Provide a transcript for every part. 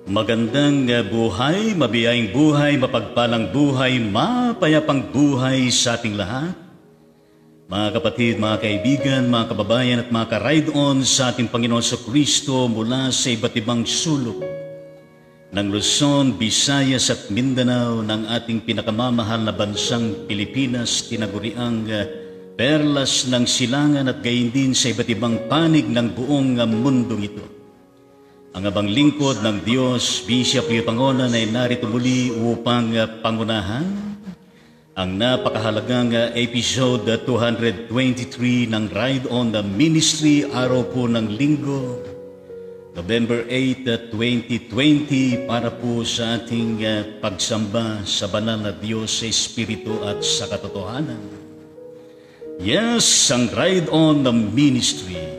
Magandang buhay, mabiyayang buhay, mapagpalang buhay, mapayapang buhay sa ating lahat. Mga kapatid, mga kaibigan, mga kababayan at mga ka-ride-on sa ating Panginoon sa Kristo mula sa iba't ibang sulok ng Luzon, Visayas at Mindanao ng ating pinakamamahal na bansang Pilipinas, tinaguriang perlas ng silangan at gayon din sa iba't ibang panig ng buong mundong ito. Ang abang lingkod ng Diyos, Bishop Leo Pangonan ay narito muli upang pangunahan ang napakahalagang episode 223 ng Ride on the Ministry, araw po ng Linggo, November 8, 2020, para po sa ating pagsamba sa banal na Diyos sa Espiritu at sa katotohanan. Yes, ang Ride on the Ministry.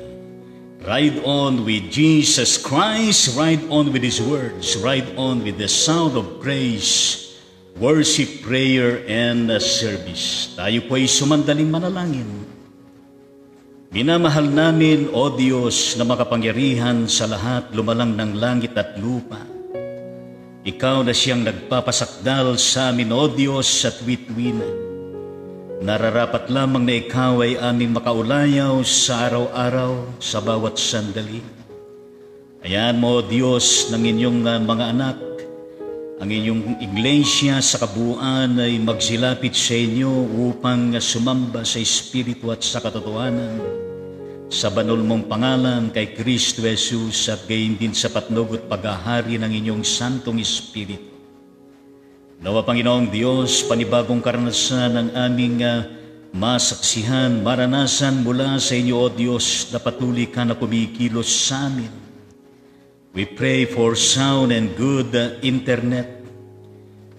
Ride on with Jesus Christ, ride on with His words, ride on with the sound of praise, worship, prayer, and service. Tayo po ay sumandaling manalangin. Minamahal namin, O Diyos, na makapangyarihan sa lahat, lumalang ng langit at lupa. Ikaw na siyang nagpapasakdal sa amin, O Diyos, sa tuwit-tuwinan. Nararapat lamang na ikaw ay aming makaulayaw sa araw-araw, sa bawat sandali. Hayaan mo, Diyos, ng inyong mga anak, ang inyong iglesia sa kabuuan ay magsilapit sa inyo upang sumamba sa Espiritu at sa katotohanan. Sa banal mong pangalan kay Kristo Jesus at gayon din sa patnog at paghahari ng inyong Santong Espiritu. Nawa, Panginoong Diyos, panibagong karanasan ng aming masaksihan, maranasan mula sa inyo, O Diyos, na patuloy ka na kumikilos sa amin. We pray for sound and good internet.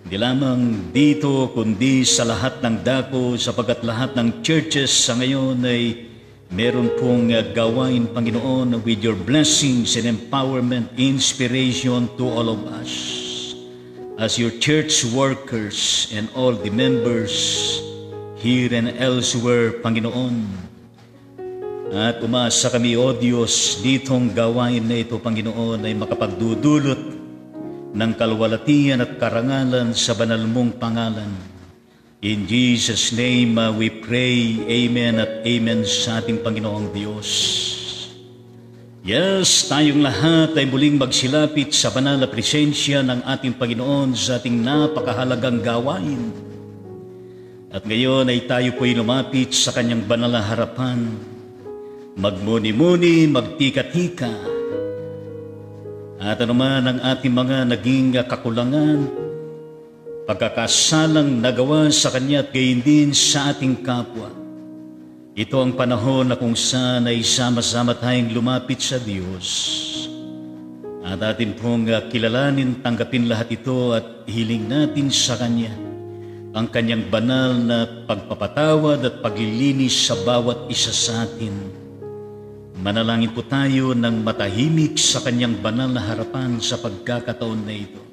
Hindi lamang dito, kundi sa lahat ng dako, sapagat lahat ng churches sa ngayon ay meron pong gawain, Panginoon, with your blessings and empowerment, inspiration to all of us. As your church workers and all the members here and elsewhere, Panginoon. At umasa kami, O Diyos, ditong gawain na ito, Panginoon, ay makapagdudulot ng kalwalatian at karangalan sa banal mong pangalan. In Jesus' name we pray, Amen at Amen sa ating Panginoong Diyos. Yes, tayong lahat ay muling magsilapit sa banal na presensya ng ating Panginoon sa ating napakahalagang gawain. At ngayon ay tayo po'y lumapit sa kanyang banal na harapan, magmuni-muni, magtika-tika. At anuman ang ating mga naging kakulangan, pagkakasalang nagawa sa kanya at gayon din sa ating kapwa. Ito ang panahon na kung saan ay sama-sama tayong lumapit sa Diyos. At atin pong kilalanin, tanggapin lahat ito at hiling natin sa Kanya ang Kanyang banal na pagpapatawad at paglilinis sa bawat isa sa atin. Manalangin po tayo ng matahimik sa Kanyang banal na harapan sa pagkakataon na ito.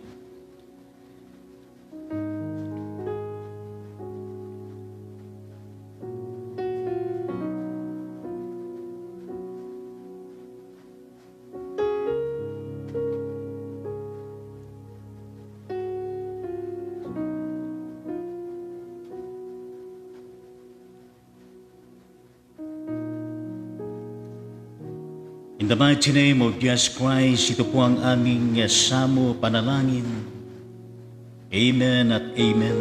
In the mighty name of Jesus Christ, ito po ang aming samo panalangin. Amen at Amen.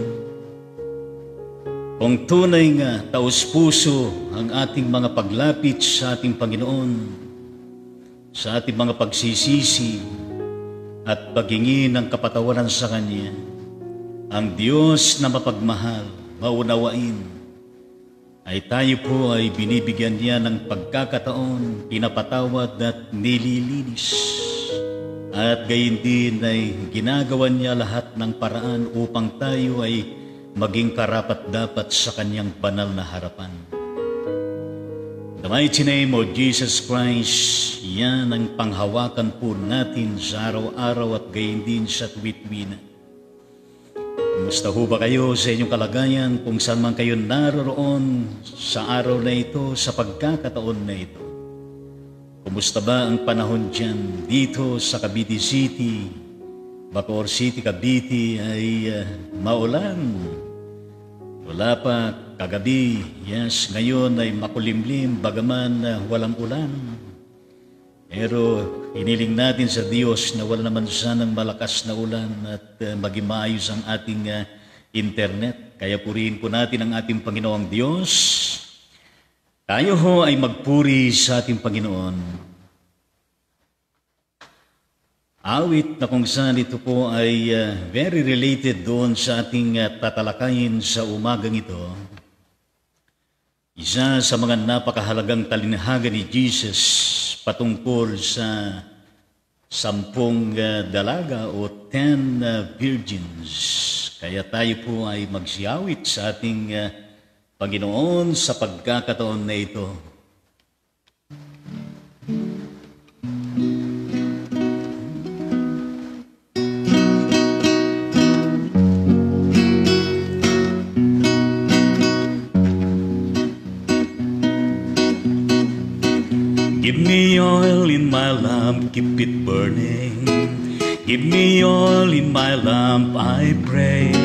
Kung tunay nga taos-puso ang ating mga paglapit sa ating Panginoon, sa ating mga pagsisisi at paghingi ng kapatawaran sa Kanya, ang Diyos na mapagmahal, maunawain, ay tayo po ay binibigyan niya ng pagkakataon, pinapatawad at nililinis. At gayon din ay ginagawa niya lahat ng paraan upang tayo ay maging karapat-dapat sa kanyang banal na harapan. In the mighty name of Jesus Christ, yan ang panghawakan po natin sa araw-araw at gayon din sa tuwit-tuwinan. Kumusta ho ba kayo sa inyong kalagayan kung saan man kayo naroroon sa araw na ito, sa pagkakataon na ito? Kumusta ba ang panahon dyan dito sa Cavite City, Bacoor City, Cavite ay maulan. Wala pa kagabi, yes, ngayon ay makulimlim bagaman walang ulan. Pero iniling natin sa Diyos na wala naman sanang malakas na ulan at maging maayos ang ating internet. Kaya purihin po natin ang ating Panginoong Diyos. Tayo ho ay magpuri sa ating Panginoon. Awit na kung saan ito po ay very related doon sa ating tatalakayin sa umagang ito. Isa sa mga napakahalagang talinhaga ni Jesus patungkol sa 10 dalaga o 10 virgins. Kaya tayo po ay magsiawit sa ating Panginoon sa pagkakataon na ito. Give me oil in my lamp, keep it burning. Give me oil in my lamp, I pray.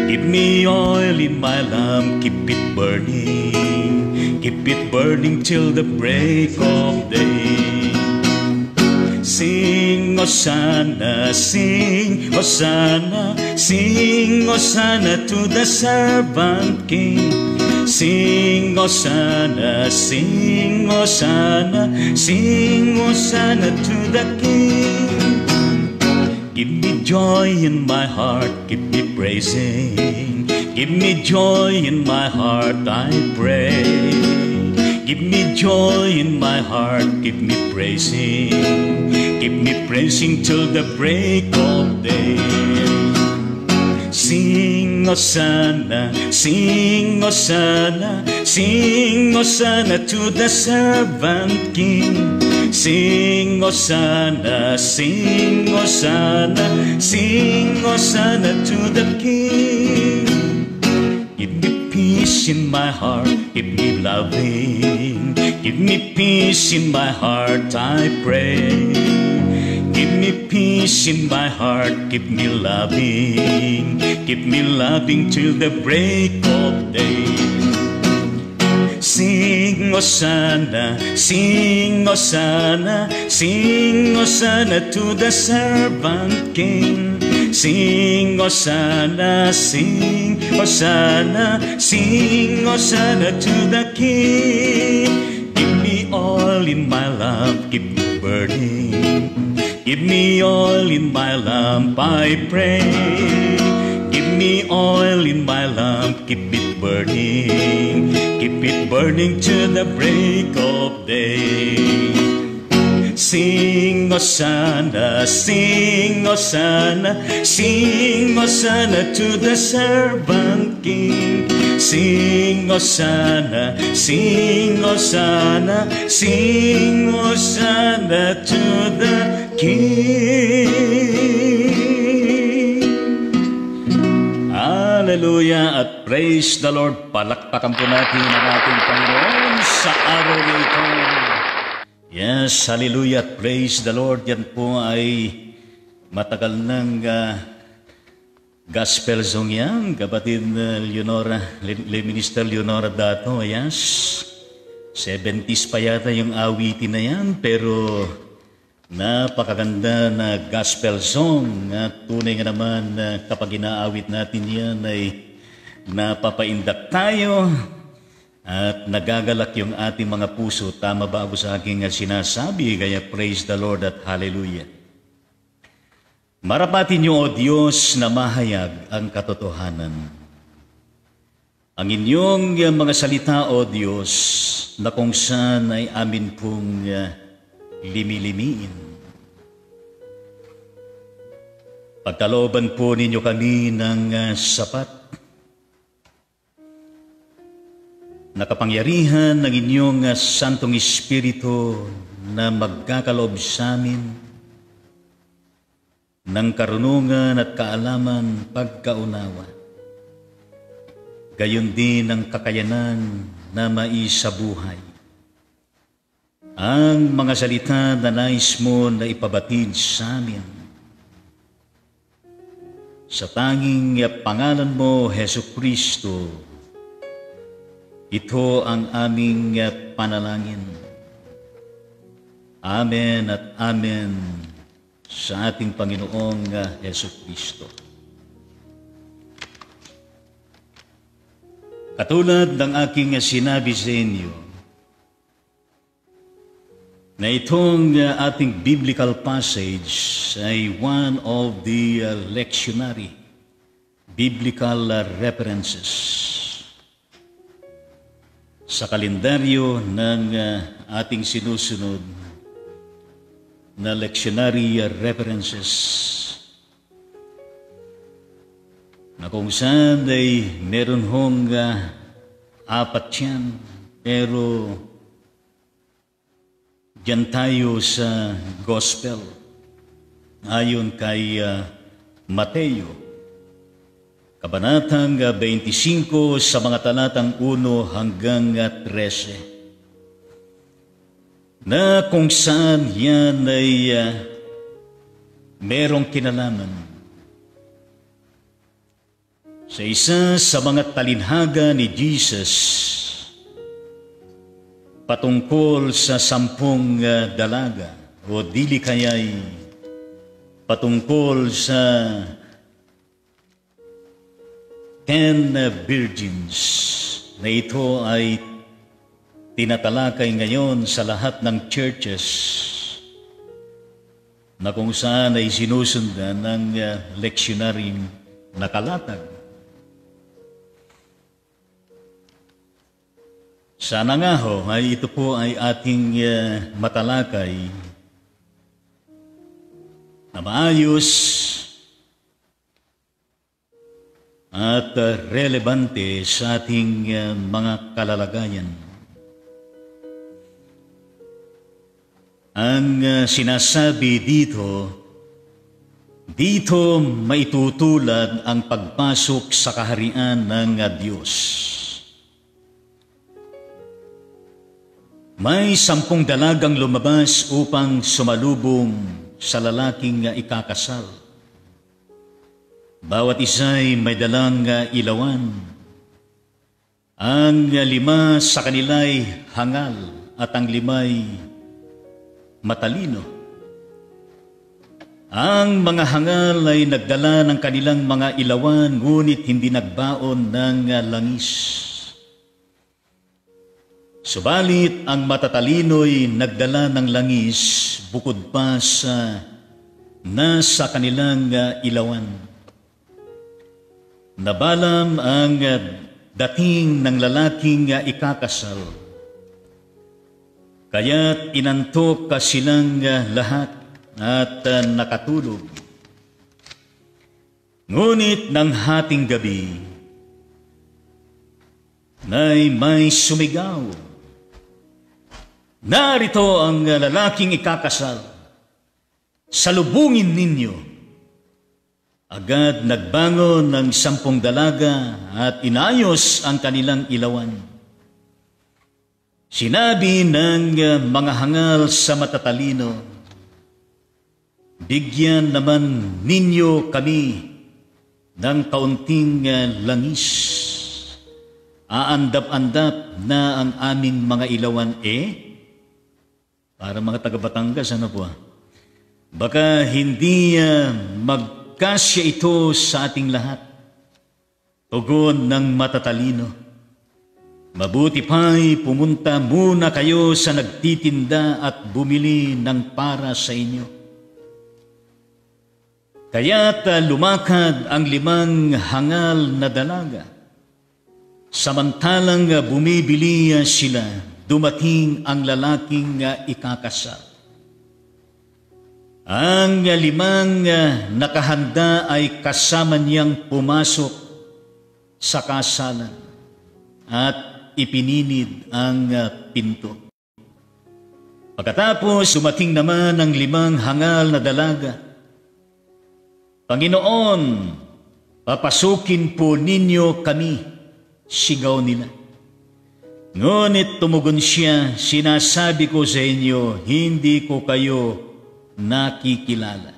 Give me oil in my lamp, keep it burning. Keep it burning till the break of day. Sing Hosanna, sing Hosanna, sing Hosanna to the servant king. Sing Hosanna, sing Hosanna, sing Hosanna to the King. Give me joy in my heart, keep me praising. Give me joy in my heart, I pray. Give me joy in my heart, keep me praising. Keep me praising till the break of day. Sing Hosanna, sing Hosanna, sing Hosanna to the servant king. Sing Hosanna, sing Hosanna, sing Hosanna to the king. Give me peace in my heart, keep me loving. Give me peace in my heart, I pray. Give me peace in my heart, keep me loving. Keep me loving till the break of day. Sing Hosanna, sing Hosanna, sing Hosanna to the servant king. Sing Hosanna, sing Hosanna, sing Hosanna to the king. Give me oil in my lamp, keep me burning. Give me oil in my lamp, I pray. Give me oil in my lamp, keep it burning. Keep it burning to the break of day. Sing Hosanna, sing Hosanna, sing Hosanna to the servant king. Sing Hosanna, sing Hosanna, sing Hosanna to the King. Hallelujah at praise the Lord. Palakpakan po natin ang ating Panginoon sa araw na ito. Yes, hallelujah at praise the Lord. Yan po ay matagal ng gospel song yan. Kapatid Minister Leonora Dato, yes. 70s pa yata yung awitin na yan, pero napakaganda na gospel song. At tunay nga naman kapag inaawit natin yan ay napapaindak tayo. At nagagalak yung ating mga puso. Tama ba ako sa aking sinasabi? Kaya praise the Lord at hallelujah. Marapatin niyo, O Diyos, na mahayag ang katotohanan. Ang inyong mga salita, O Diyos, na kung saan ay amin pong limilimiin. Pagkalooban po ninyo kami ng sapat na kapangyarihan ng inyong Santong Espiritu na magkakaloob sa amin ng karunungan at kaalaman, pagkaunawa. Gayon din ang kakayanan na maisabuhay. Ang mga salita na nais mo na ipabatid sa amin Sa tanging pangalan mo, Hesus Kristo, ito ang aming panalangin. Amen at amen sa ating Panginoong Hesus Kristo. Katulad ng aking sinabi sa inyo, na itong ating biblical passage ay one of the lectionary biblical references sa kalendaryo ng ating sinusunod na lectionary references na kung saan ay meron hong apat yan, pero diyan tayo sa Gospel ayon kay Mateo, Kabanatang 25 sa mga talatang 1 hanggang 13, na kung saan yan ay merong kinalaman sa isa sa mga talinhaga ni Jesus patungkol sa 10 dalaga o dili kaya'y patungkol sa 10 virgins na ito ay tinatalakay ngayon sa lahat ng churches na kung saan ay sinusundan ng lectionary na kalatag. Sana nga ho, ay ito po ay ating matalakay na maayos at relevante sa ating mga kalalagayan. Ang sinasabi dito maitutulad ang pagpasok sa kaharian ng Diyos. May 10 dalagang lumabas upang sumalubong sa lalaking ikakasal. Bawat isa'y may dalang ilawan. Ang 5 sa kanila'y hangal at ang 5'ay matalino. Ang mga hangal ay nagdala ng kanilang mga ilawan, ngunit hindi nagbaon ng langis. Subalit ang matatalino'y nagdala ng langis bukod pa sa nasa kanilang ilawan. Nabalam ang dating ng lalaking ikakasal, kaya't inantok silang lahat at nakatulog. Ngunit ng hating gabi, may sumigaw, "Narito ang lalaking ikakasal, salubungin ninyo." Agad nagbangon ng 10 dalaga at inayos ang kanilang ilawan. Sinabi ng mga hangal sa matatalino, "Bigyan naman ninyo kami ng kaunting langis. Aandap-andap na ang aming mga ilawan." Para mga taga-Batangas, ano po? Baka hindi magkasya ito sa ating lahat. Tugon ng matatalino, "Mabuti pa'y pumunta muna kayo sa nagtitinda at bumili ng para sa inyo." Kaya't lumakad ang 5 hangal na dalaga. Samantalang bumibili sila, dumating ang lalaking ikakasal. Ang 5 nakahanda ay kasama niyang pumasok sa kasalan at ipininid ang pinto. Pagkatapos dumating naman ang 5 hangal na dalaga. "Panginoon, papasukin po ninyo kami," sigaw nila. Ngunit tumugon siya, "Sinasabi ko sa inyo, hindi ko kayo nakikilala.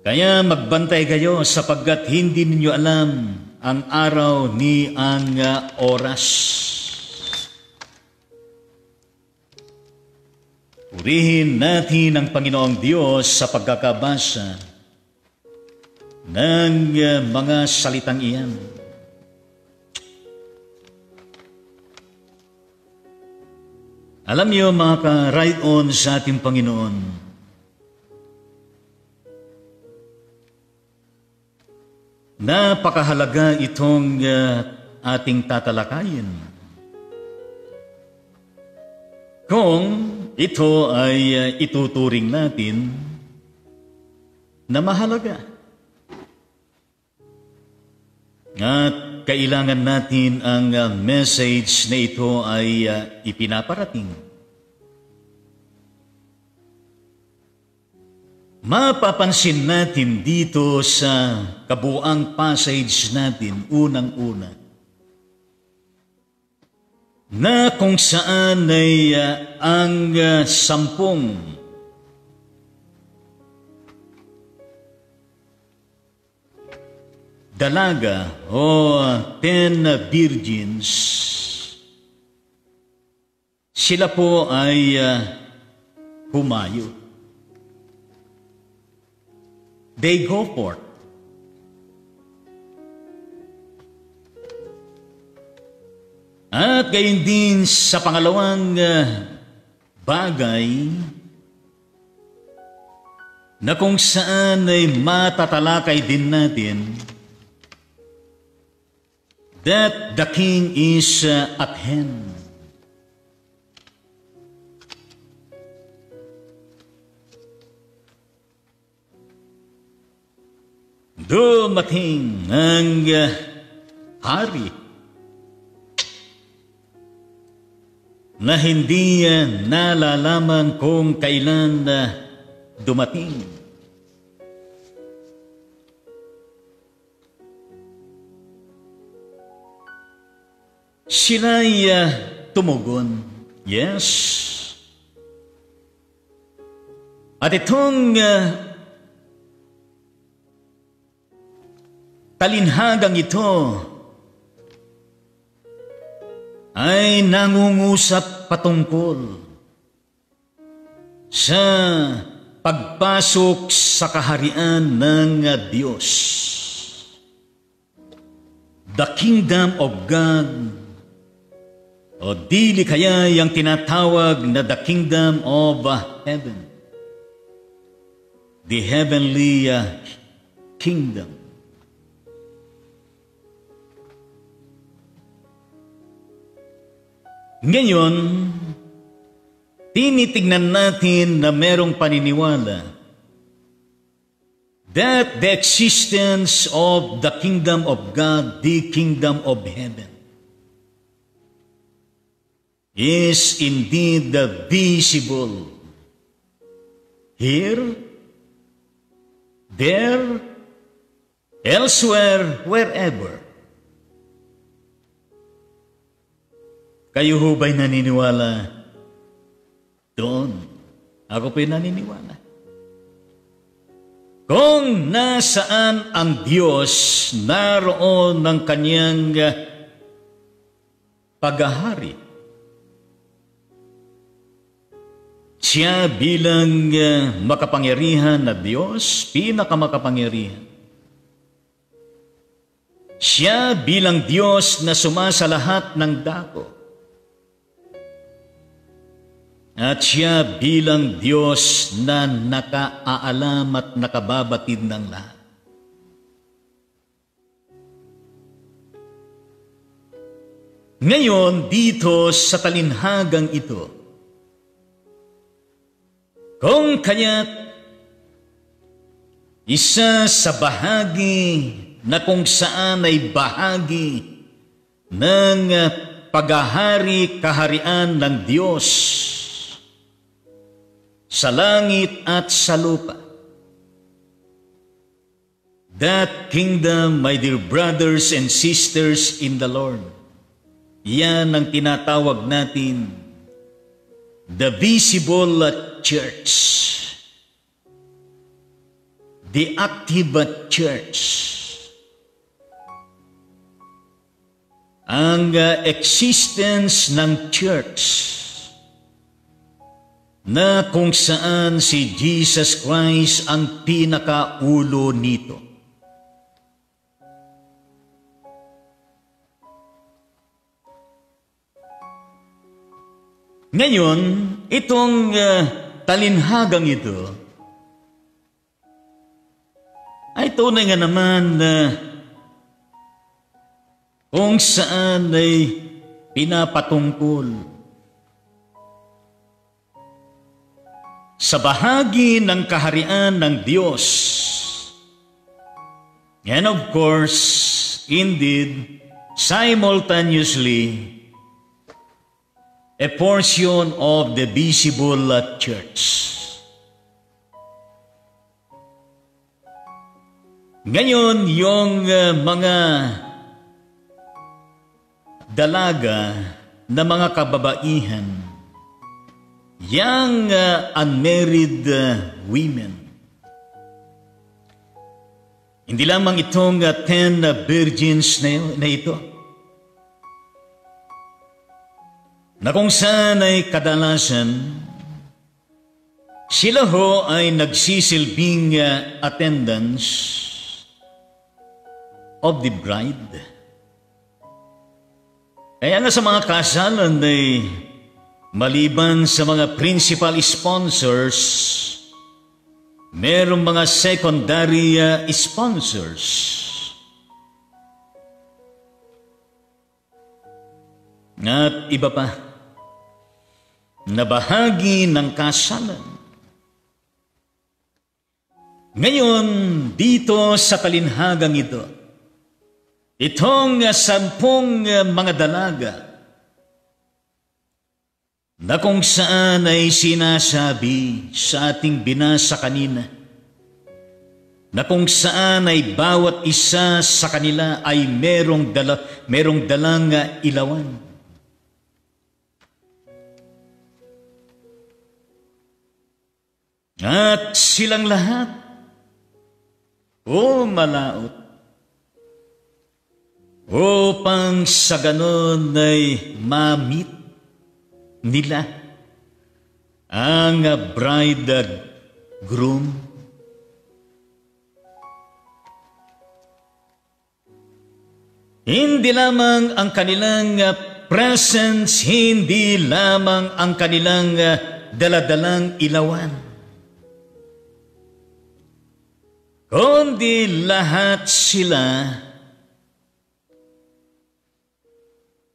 Kaya magbantay kayo sapagkat hindi ninyo alam ang araw ni ang oras. Purihin natin ang Panginoong Diyos sa pagkakabasa ng mga salitang iyan. Alam niyo mga ka-right on sa ating Panginoon, napakahalaga itong ating tatalakayin. Kung ito ay ituturing natin na mahalaga. At kailangan natin ang message na ito ay ipinaparating. Mapapansin natin dito sa kabuang passage natin, unang-una, na kung saan ay ang 10 dalaga o 10 virgins, sila po ay humayo. They go forth. At gayon din sa pangalawang bagay na kung saan ay matatalakay din natin that the king is at hand. Dumating ang hari na hindi nalalaman kung kailan dumating. Sila'y tumugon, yes. At itong talinhagang ito ay nangungusap patungkol sa pagpasok sa kaharian ng Diyos. The kingdom of God, o dili kaya yung tinatawag na the kingdom of heaven, the heavenly kingdom. Ngayon, tinitignan natin na merong paniniwala that the existence of the kingdom of God, the kingdom of heaven, is indeed visible here, there, elsewhere, wherever. Kayo ho ba'y naniniwala doon? Ako po'y naniniwala. Kung nasaan ang Diyos, naroon ng kanyang paghahari. Siya bilang makapangyarihan na Diyos, pinakamakapangyarihan. Siya bilang Diyos na sumasalahat ng dako. At siya bilang Diyos na nakaalam at nakababatid ng lahat. Ngayon, dito sa talinhagang ito, kung kaya't isa sa bahagi na kung saan ay bahagi ng paghahari kaharian ng Diyos sa langit at sa lupa. That kingdom, my dear brothers and sisters in the Lord, yan ang tinatawag natin the visible church. the active church. Ang existence ng church na kung saan si Jesus Christ ang pinakaulo nito. Ngayon, itong talinhagang ito ay tunay nga naman na kung saan ay pinapatungkol sa bahagi ng kaharian ng Diyos. And of course, indeed, simultaneously, a portion of the visible church. Ngayon, yung mga dalaga na mga kababaihan, young unmarried women, hindi lamang itong 10 virgins na ito, na kung saan ay kadalasan, sila ho ay nagsisilbing attendants of the bride. Kaya nga sa mga kasalan ay maliban sa mga principal sponsors, merong mga secondary sponsors. At iba pa na bahagi ng kasalan. Ngayon, dito sa talinhagang ito, itong 10 mga dalaga na kung saan ay sinasabi sa ating binasa kanina, na kung saan ay bawat isa sa kanila ay merong dalang ilawan. At silang lahat, malaot, upang sa ganon ay ma-meet nila ang bridegroom. Hindi lamang ang kanilang presence, hindi lamang ang kanilang daladalang ilawan, kundi lahat sila,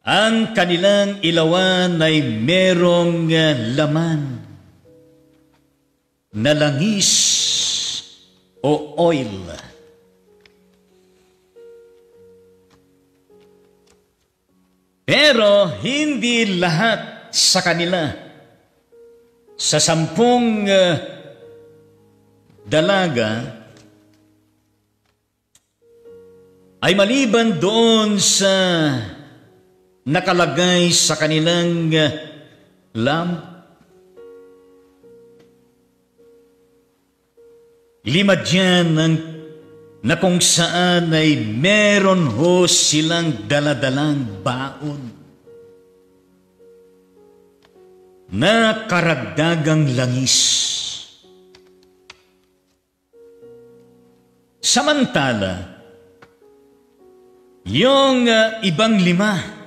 ang kanilang ilawan ay merong laman na langis o oil. Pero hindi lahat sa kanila, sa 10 dalaga, ay maliban doon sa nakalagay sa kanilang lamp, 5 dyan na kung saan ay meron ho silang daladalang baon na karagdagang langis. Samantala, yung ibang 5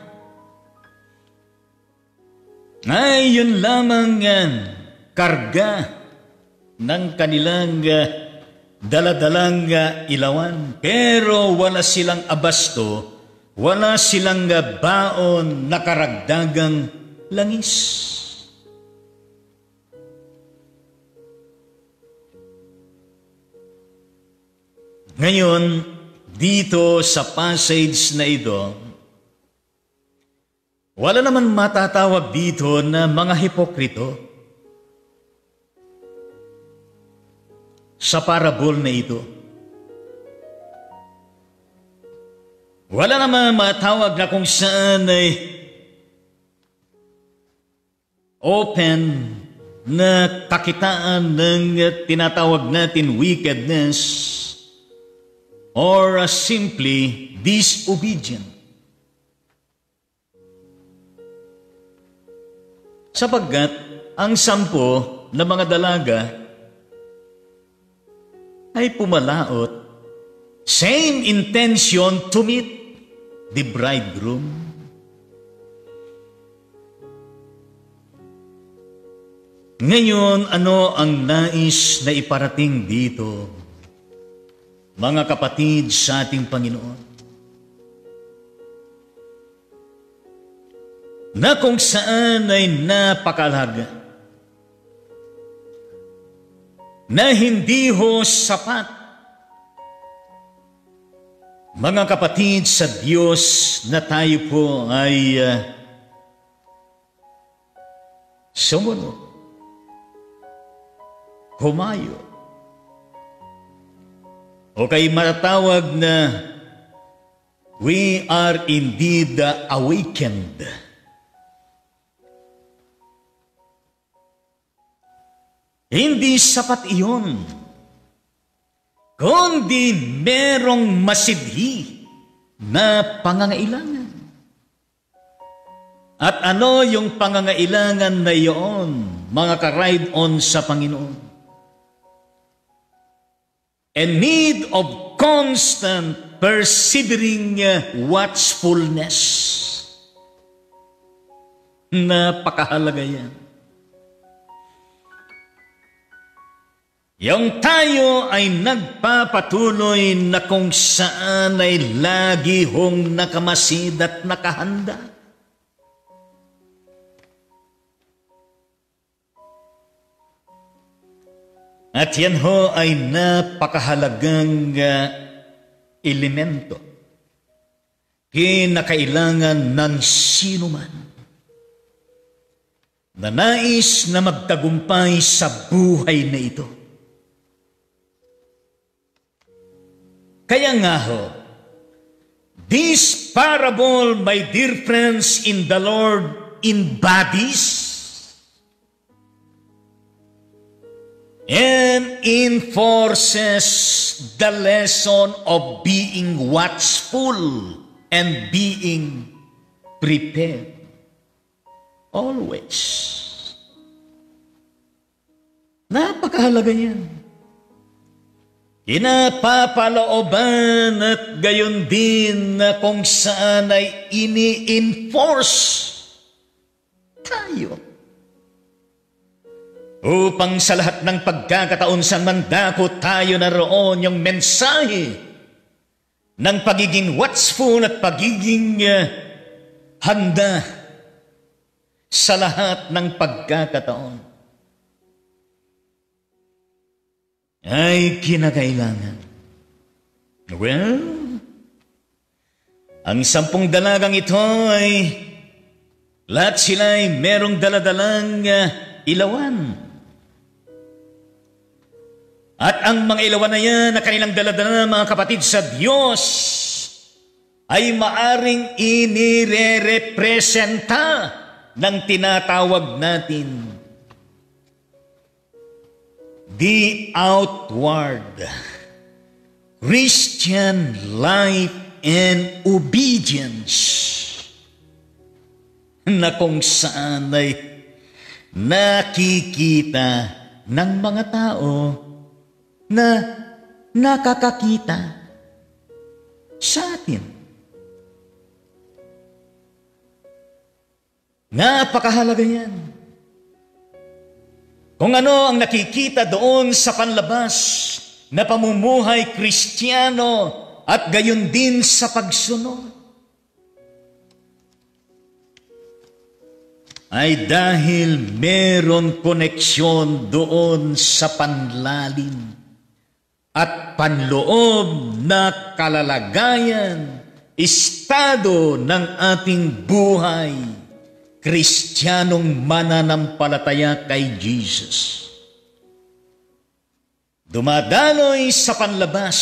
ay yun lamang karga ng kanilang daladalang ilawan. Pero wala silang abasto, wala silang baon na karagdagang langis. Ngayon, dito sa passage na ito, wala naman matatawag dito na mga hipokrito sa parable na ito. Wala naman matawag na kung saan ay open na kakitaan ng tinatawag natin wickedness or simply disobedient. Sapagkat ang 10 na mga dalaga ay pumalaot, same intention to meet the bridegroom. Ngayon, ano ang nais na iparating dito, mga kapatid sa ating Panginoon? Na kung saan ay napakalaga, na hindi ho sapat, mga kapatid sa Diyos, na tayo po ay sumunod, humayo, o kay matatawag na we are indeed awakened. Hindi sapat iyon, kundi merong masidhi na pangangailangan. At ano yung pangangailangan na iyon, mga ka-ride-on sa Panginoon? A need of constant, persevering watchfulness. Napakahalaga yan. Yung tayo ay nagpapatuloy na kung saan ay lagi hong nakamasid at nakahanda. At yan ho ay napakahalagang elemento, kinakailangan ng sino man na nais na magtagumpay sa buhay na ito. Kaya nga ho, this parable, my dear friends in the Lord, embodies and enforces the lesson of being watchful and being prepared always. Napakahalaga yan. Pinapapalooban at gayon din na kung saan ay ini-enforce tayo. Upang sa lahat ng pagkakataon sa mandako tayo naroon yung mensahe ng pagiging watchful at pagiging handa sa lahat ng pagkakataon. Ay kinakailangan. Well, ang 10 dalagang ito ay lahat sila ay merong daladalang ilawan. At ang mga ilawan na yan na kanilang daladala, mga kapatid sa Diyos, ay maaring inirerepresenta ng tinatawag natin the outward Christian life and obedience, na kung saan ay nakikita ng mga tao na nakakakita sa atin. Napakahalaga yan. Kung ano ang nakikita doon sa panlabas na pamumuhay Kristiyano at gayon din sa pagsunod, ay dahil meron koneksyon doon sa panlalim at panloob na kalalagayan, estado ng ating buhay, Kristiyanong mananampalataya kay Jesus. Dumadaloy sa panlabas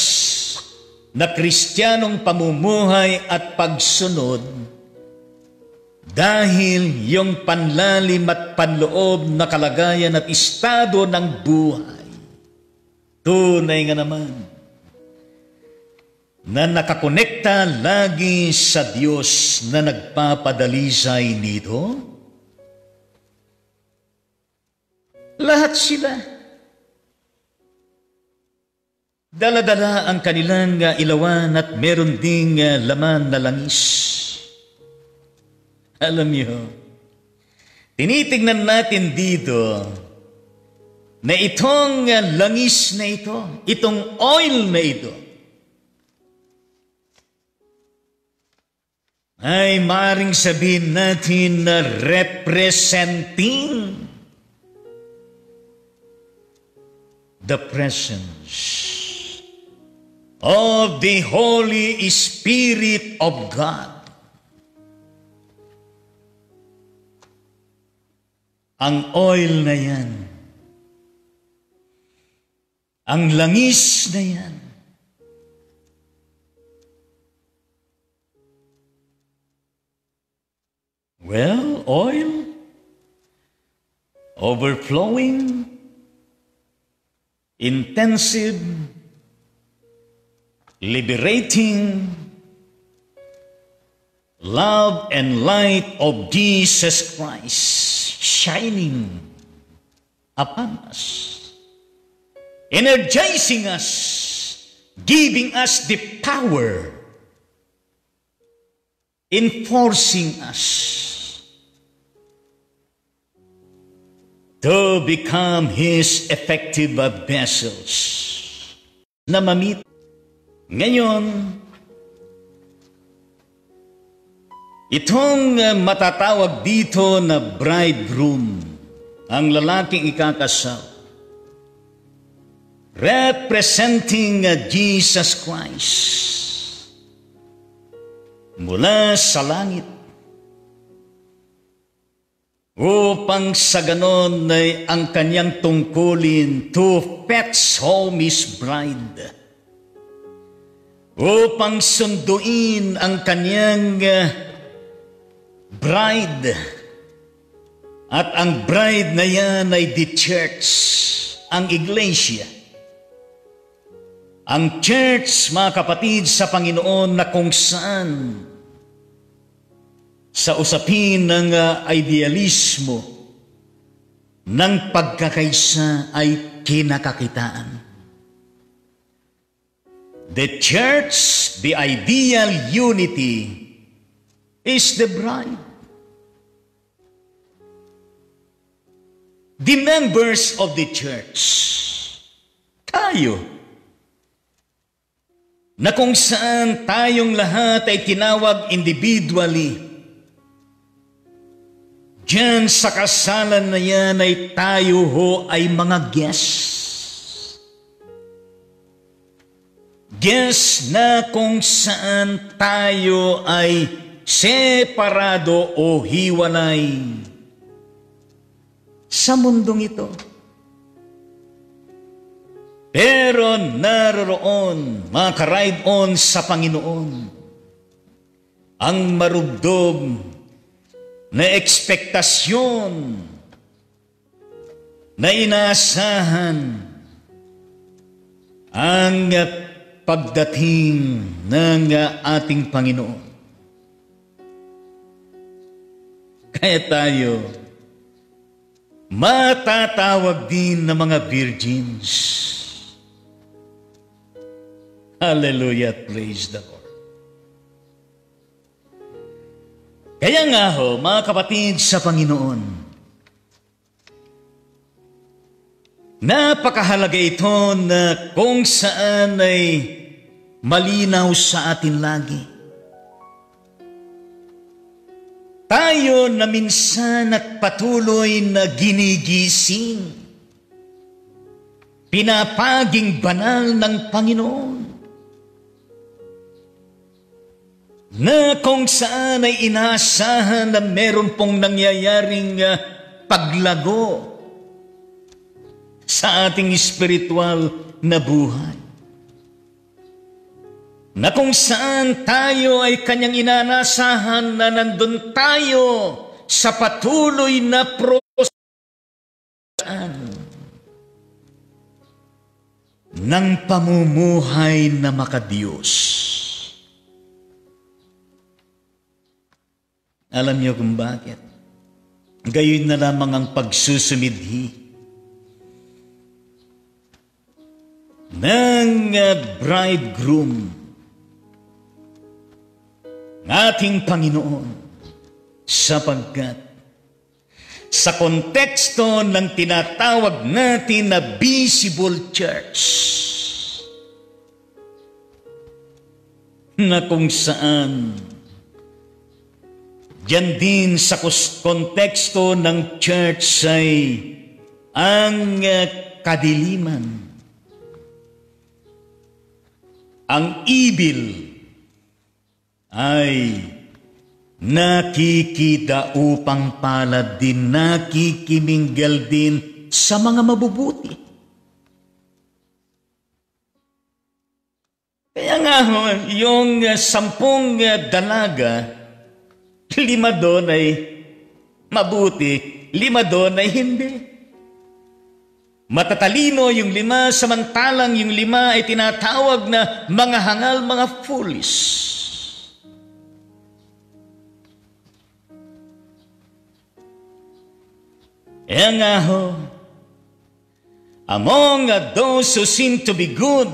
na Kristiyanong pamumuhay at pagsunod Dahil yung panlalim at panloob na kalagayan at estado ng buhay, tunay nga naman, na nakakonekta lagi sa Diyos na nagpapadalisay nito. Lahat sila. Dala-dala ang kanilang ilawan at meron ding laman na langis. Alam niyo, tinitignan natin dito na itong langis na ito, itong oil na ito, ay maaaring sabihin natin na representing the presence of the Holy Spirit of God. Ang oil na yan, ang langis na yan, well, oil, overflowing, intensive, liberating, love and light of Jesus Christ shining upon us, energizing us, giving us the power, enforcing us to become His effective vessels na mamit. Ngayon, itong matatawag dito na bridegroom, ang lalaking ikakasal, representing Jesus Christ mula sa langit, upang sa ganon ay ang kanyang tungkulin to fetch home His bride, upang sunduin ang kanyang bride. At ang bride na yan ay the church, ang iglesia. Ang church, mga kapatid sa Panginoon, na kung saan sa usapin ng idealismo ng pagkakaisa ay kinakakitaan. The church, the ideal unity, is the bride. The members of the church, tayo, na kung saan tayong lahat ay tinawag individually, diyan sa kasalan na yan ay tayo ho ay mga guests. Guests na kung saan tayo ay separado o hiwalay sa mundong ito. Pero naroroon, mga ka-ride-on sa Panginoon, ang marugdog na ekspektasyon na inaasahan ang pagdating ng ating Panginoon. Kaya tayo matatawag din na mga virgins. Hallelujah, praise the Lord. Kaya nga ho, mga kapatid sa Panginoon, napakahalaga ito na kung saan ay malinaw sa atin lagi. Tayo na minsan at patuloy na ginigising, pinapaging banal ng Panginoon, na kung saan ay inaasahan na meron pong nangyayaring paglago sa ating espiritual na buhay. na kung saan tayo ay kanyang inanasahan na nandun tayo sa patuloy na prosesaan ng pamumuhay na makadiyos. Alam niyo kung bakit? Gayon na lamang ang pagsusumidhi ng bridegroom, ng ating Panginoon, sapagkat sa konteksto ng tinatawag natin na visible church, na kung saan diyan din sa konteksto ng church ay ang kadiliman, ang evil ay nakikidaupang palad din, nakikiminggal din sa mga mabubuti. Kaya nga yung 10 dalaga, 5 doon ay mabuti, 5 doon ay hindi. Matatalino yung 5, samantalang yung 5 ay tinatawag na mga hangal, mga foolish. Kaya nga among those who seem to be good,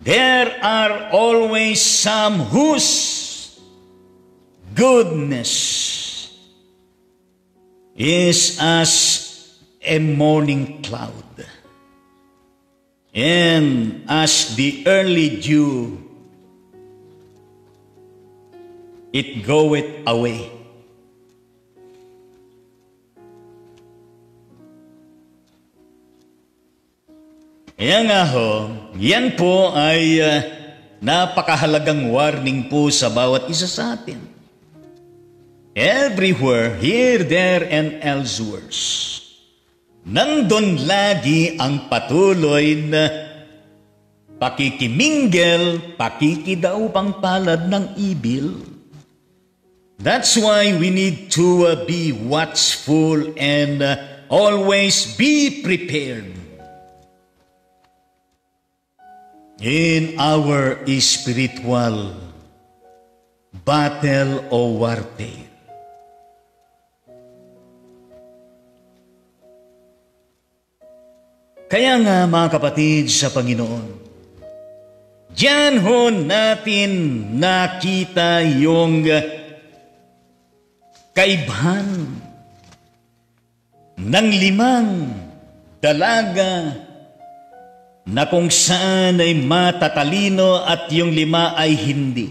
there are always some whose goodness is as a morning cloud, and as the early dew, it goeth away. Kaya nga yan po ay napakahalagang warning po sa bawat isa sa atin. Everywhere, here, there, and elsewhere, nandun lagi ang patuloy na pakikiminggel, pakikidaupang palad ng evil. That's why we need to be watchful and always be prepared in our spiritual battle o warfare. Kaya nga mga kapatid sa Panginoon, diyan natin nakita yung kaibahan ng 5 dalaga na kung saan ay matatalino at yung 5 ay hindi.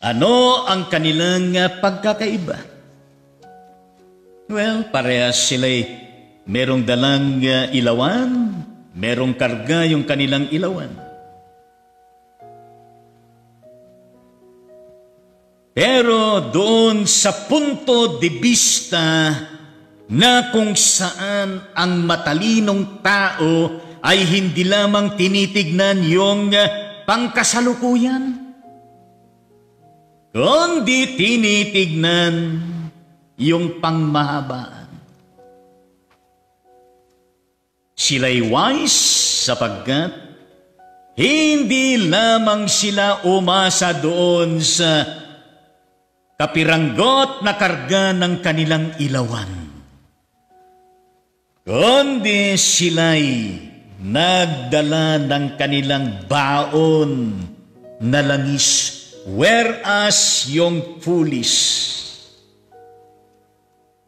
Ano ang kanilang pagkakaiba? Well, parehas sila'y merong dalang ilawan, merong karga yung kanilang ilawan. Pero doon sa punto de vista na kung saan ang matalinong tao ay hindi lamang tinitignan yung pangkasalukuyan, kundi tinitignan yung pangmahabaan. Sila'y wise sapagkat hindi lamang sila umasa doon sa kapiranggot na karga ng kanilang ilawan, kundi sila'y nagdala ng kanilang baon na langis, whereas yung foolish,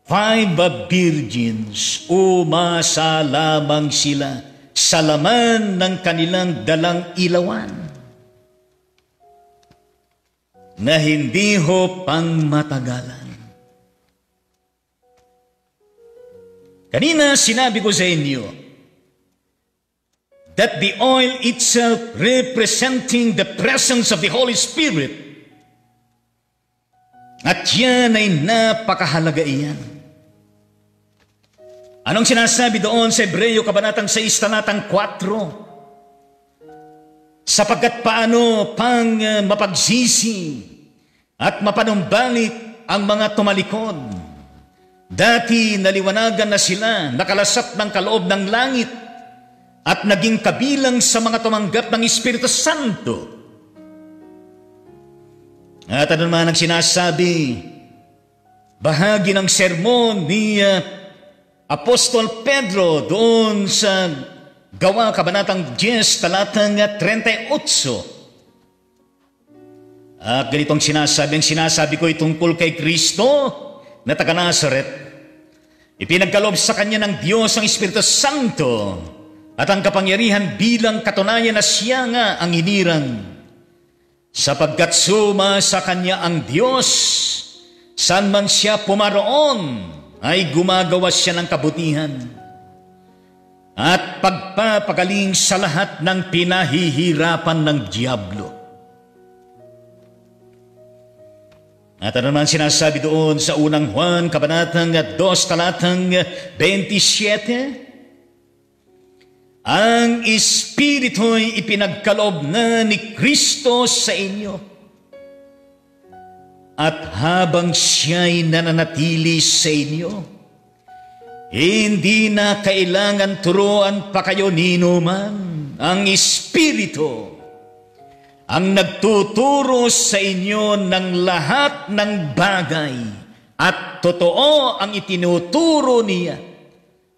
5 virgins, umasa lamang sila sa laman ng kanilang dalang ilawan na hindi pang matagalan. Kanina sinabi ko sa inyo that the oil itself representing the presence of the Holy Spirit, at yan ay napakahalaga iyan. Anong sinasabi doon sa Hebreo Kabanatang 6, Talatang 4? sapagkat paano pang mapagsisi at mapanumbalik ang mga tumalikod. Dati naliwanagan na sila, nakalasap ng kaloob ng langit at naging kabilang sa mga tumanggap ng Espiritu Santo. At ano naman ang sinasabi, bahagi ng sermon ni Apostol Pedro doon sa Gawa, Kabanatang 10, talatang 38. At ganitong sinasabi, ang sinasabi ko ay tungkol kay Kristo na taga Nazaret. Ipinagkaloob sa kanya ng Diyos ang Espiritu Santo at ang kapangyarihan bilang katunayan na siya nga ang hinirang. Sapagkat suma sa kanya ang Diyos, saan man siya pumaroon, ay gumagawa siya ng kabutihan at pagpapagaling sa lahat ng pinahihirapan ng diablo. At ano naman sinasabi doon sa unang Juan, Kabanatang 2, talatang 27? Ang Espiritu'y ipinagkaloob na ni Kristo sa inyo. At habang siya'y nananatili sa inyo, hindi na kailangan turuan pa kayo ninuman. Ang Espiritu ang nagtuturo sa inyo ng lahat ng bagay at totoo ang itinuturo niya,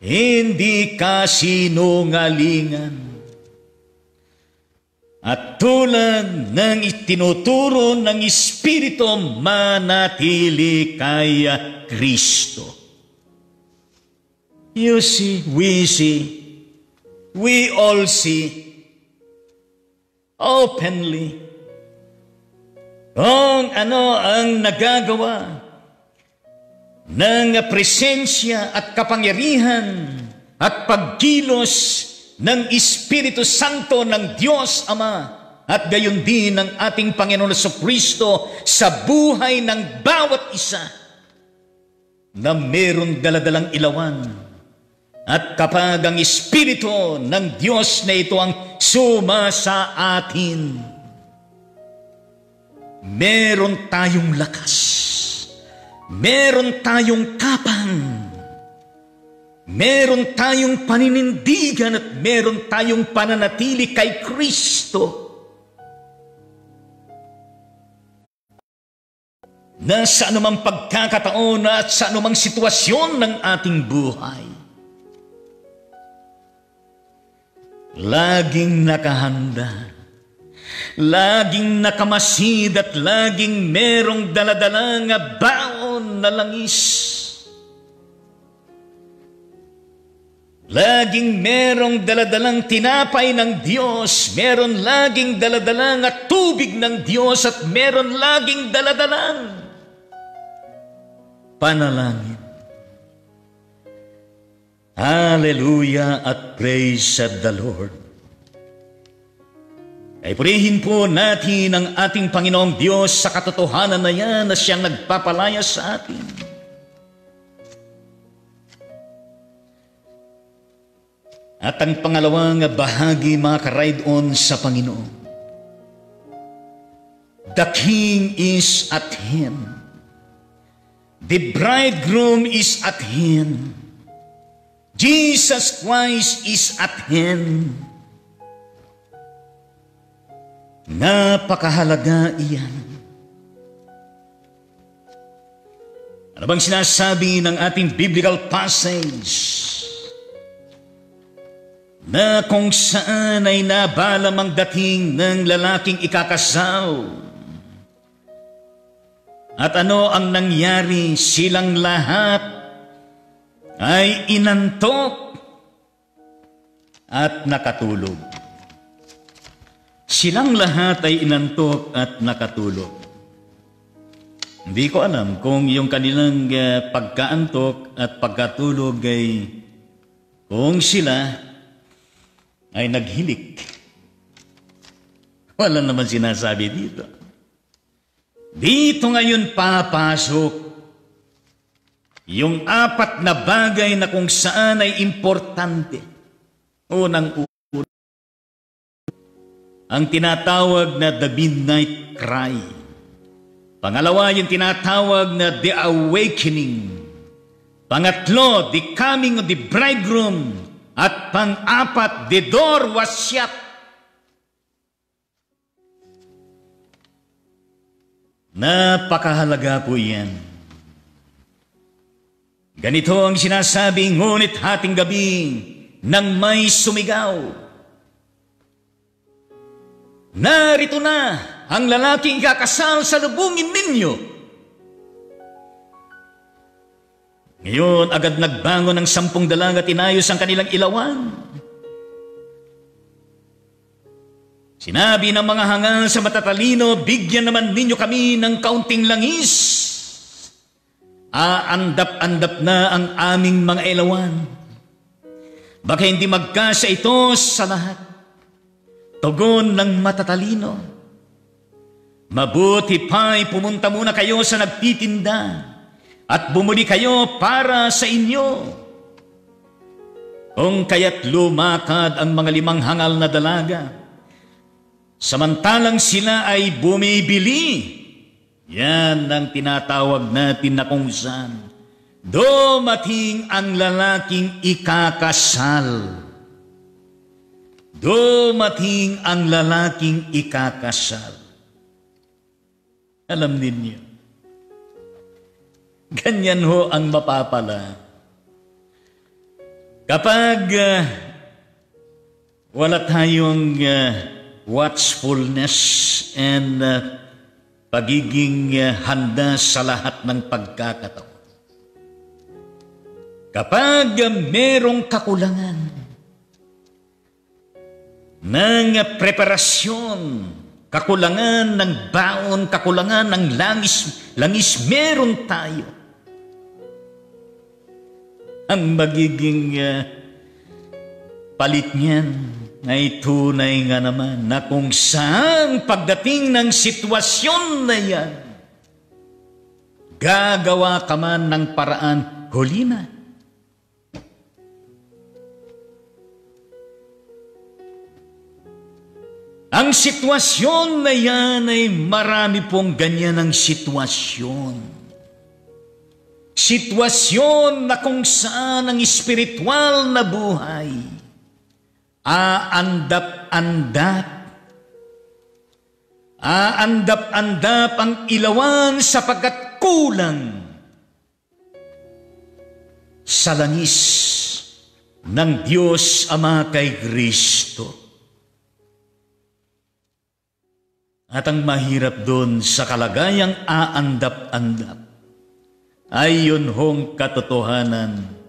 hindi kasinungalingan. At tulad ng itinuturo ng Espiritu, manatili kay Kristo. You see, we all see openly kung ano ang nagagawa ng presensya at kapangyarihan at pagkilos ng Espiritu Santo ng Diyos Ama at gayon din ng ating Panginoon Jesucristo sa buhay ng bawat isa na meron daladalang ilawan. At kapag ang Espiritu ng Diyos na ito ang suma sa atin, meron tayong lakas, meron tayong kapang, meron tayong paninindigan at meron tayong pananatili kay Kristo. Na sa anumang pagkakataon at sa anumang sitwasyon ng ating buhay, laging nakahanda, laging nakamasid at laging merong daladalang baon na langis. Laging merong daladalang tinapay ng Diyos, meron laging daladalang tubig ng Diyos at meron laging daladalang panalangin. Hallelujah at praise the Lord. Ay purihin po natin ang ating Panginoong Diyos sa katotohanan na yan na siyang nagpapalaya sa atin. At ang pangalawang bahagi, mga ka-ride-on sa Panginoon, the King is at hand. The bridegroom is at hand. Jesus Christ is at hand. Napakahalaga iyan. Ano bang sinasabi ng ating biblical passage? Na kung saan ay nabalam ang dating ng lalaking ikakasaw. At ano ang nangyari? Silang lahat ay inantok at nakatulog. Silang lahat ay inantok at nakatulog. Hindi ko alam kung yung kanilang pagkaantok at pagkatulog ay kung sila ay naghilik. Wala naman sinasabi dito. Dito ngayon papasok yung apat na bagay na kung saan ay importante. Unang-una, ang tinatawag na The Midnight Cry. Pangalawa, yung tinatawag na The Awakening. Pangatlo, The Coming of the Bridegroom. At pang-apat, The Door was shut. Napakahalaga po yan. Ganito ang sinasabi, ngunit hating gabi nang may sumigaw, narito na ang lalaking kakasal sa lubungin ninyo. Ngayon, agad nagbangon ang 10 dalaga at inayos ang kanilang ilawan. Sinabi ng mga hangal sa matatalino, bigyan naman ninyo kami ng kaunting langis. Aandap-andap na ang aming mga ilawan. Baka hindi magkasya ito sa lahat. Tugon ng matatalino, mabuti pa'y pumunta muna kayo sa nagtitinda at bumuli kayo para sa inyo. Kung kaya't lumakad ang mga 5 hangal na dalaga, samantalang sila ay bumibili. Yan ang tinatawag natin na kung saan dumating ang lalaking ikakasal. Dumating ang lalaking ikakasal. Alam ninyo, ganyan ho ang mapapala. Kapag wala tayong watchfulness and pagiging handa sa lahat ng pagkakataon. Kapag merong kakulangan ng preparasyon, kakulangan ng baon, kakulangan ng langis meron tayo. Ang magiging palit niyan ay tunay nga naman na kung saan pagdating ng sitwasyon na yan, gagawa ka man ng paraan, huli na. Ang sitwasyon na yan ay marami pong ganyan ang sitwasyon. Sitwasyon na kung saan ang espiritual na buhay aandap-andap. Aandap-andap ang ilawan sapagkat kulang sa langis ng Diyos Ama kay Kristo. At ang mahirap doon sa kalagayang aandap-andap ay yun hong katotohanan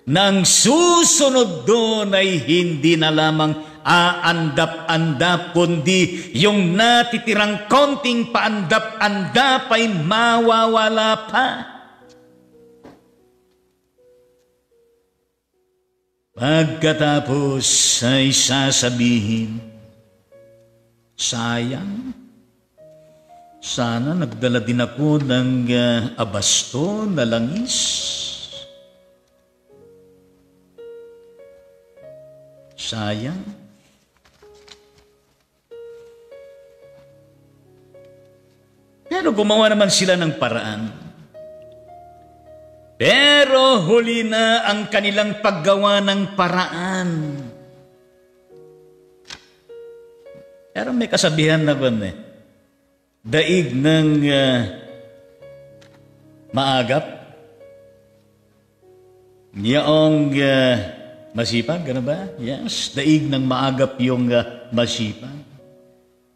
na ang susunod doon ay hindi na lamang aandap-andap, kundi yung natitirang konting paandap-andap ay mawawala pa. Pagkatapos ay sasabihin, sayang, sana nagdala din ako ng abasto na langis. Sayang. Pero gumawa naman sila ng paraan. Pero huli na ang kanilang paggawa ng paraan. Pero may kasabihan na ba daig ng maagap, yaong masipag, gano'n ba? Yes, daig ng maagap yung masipag.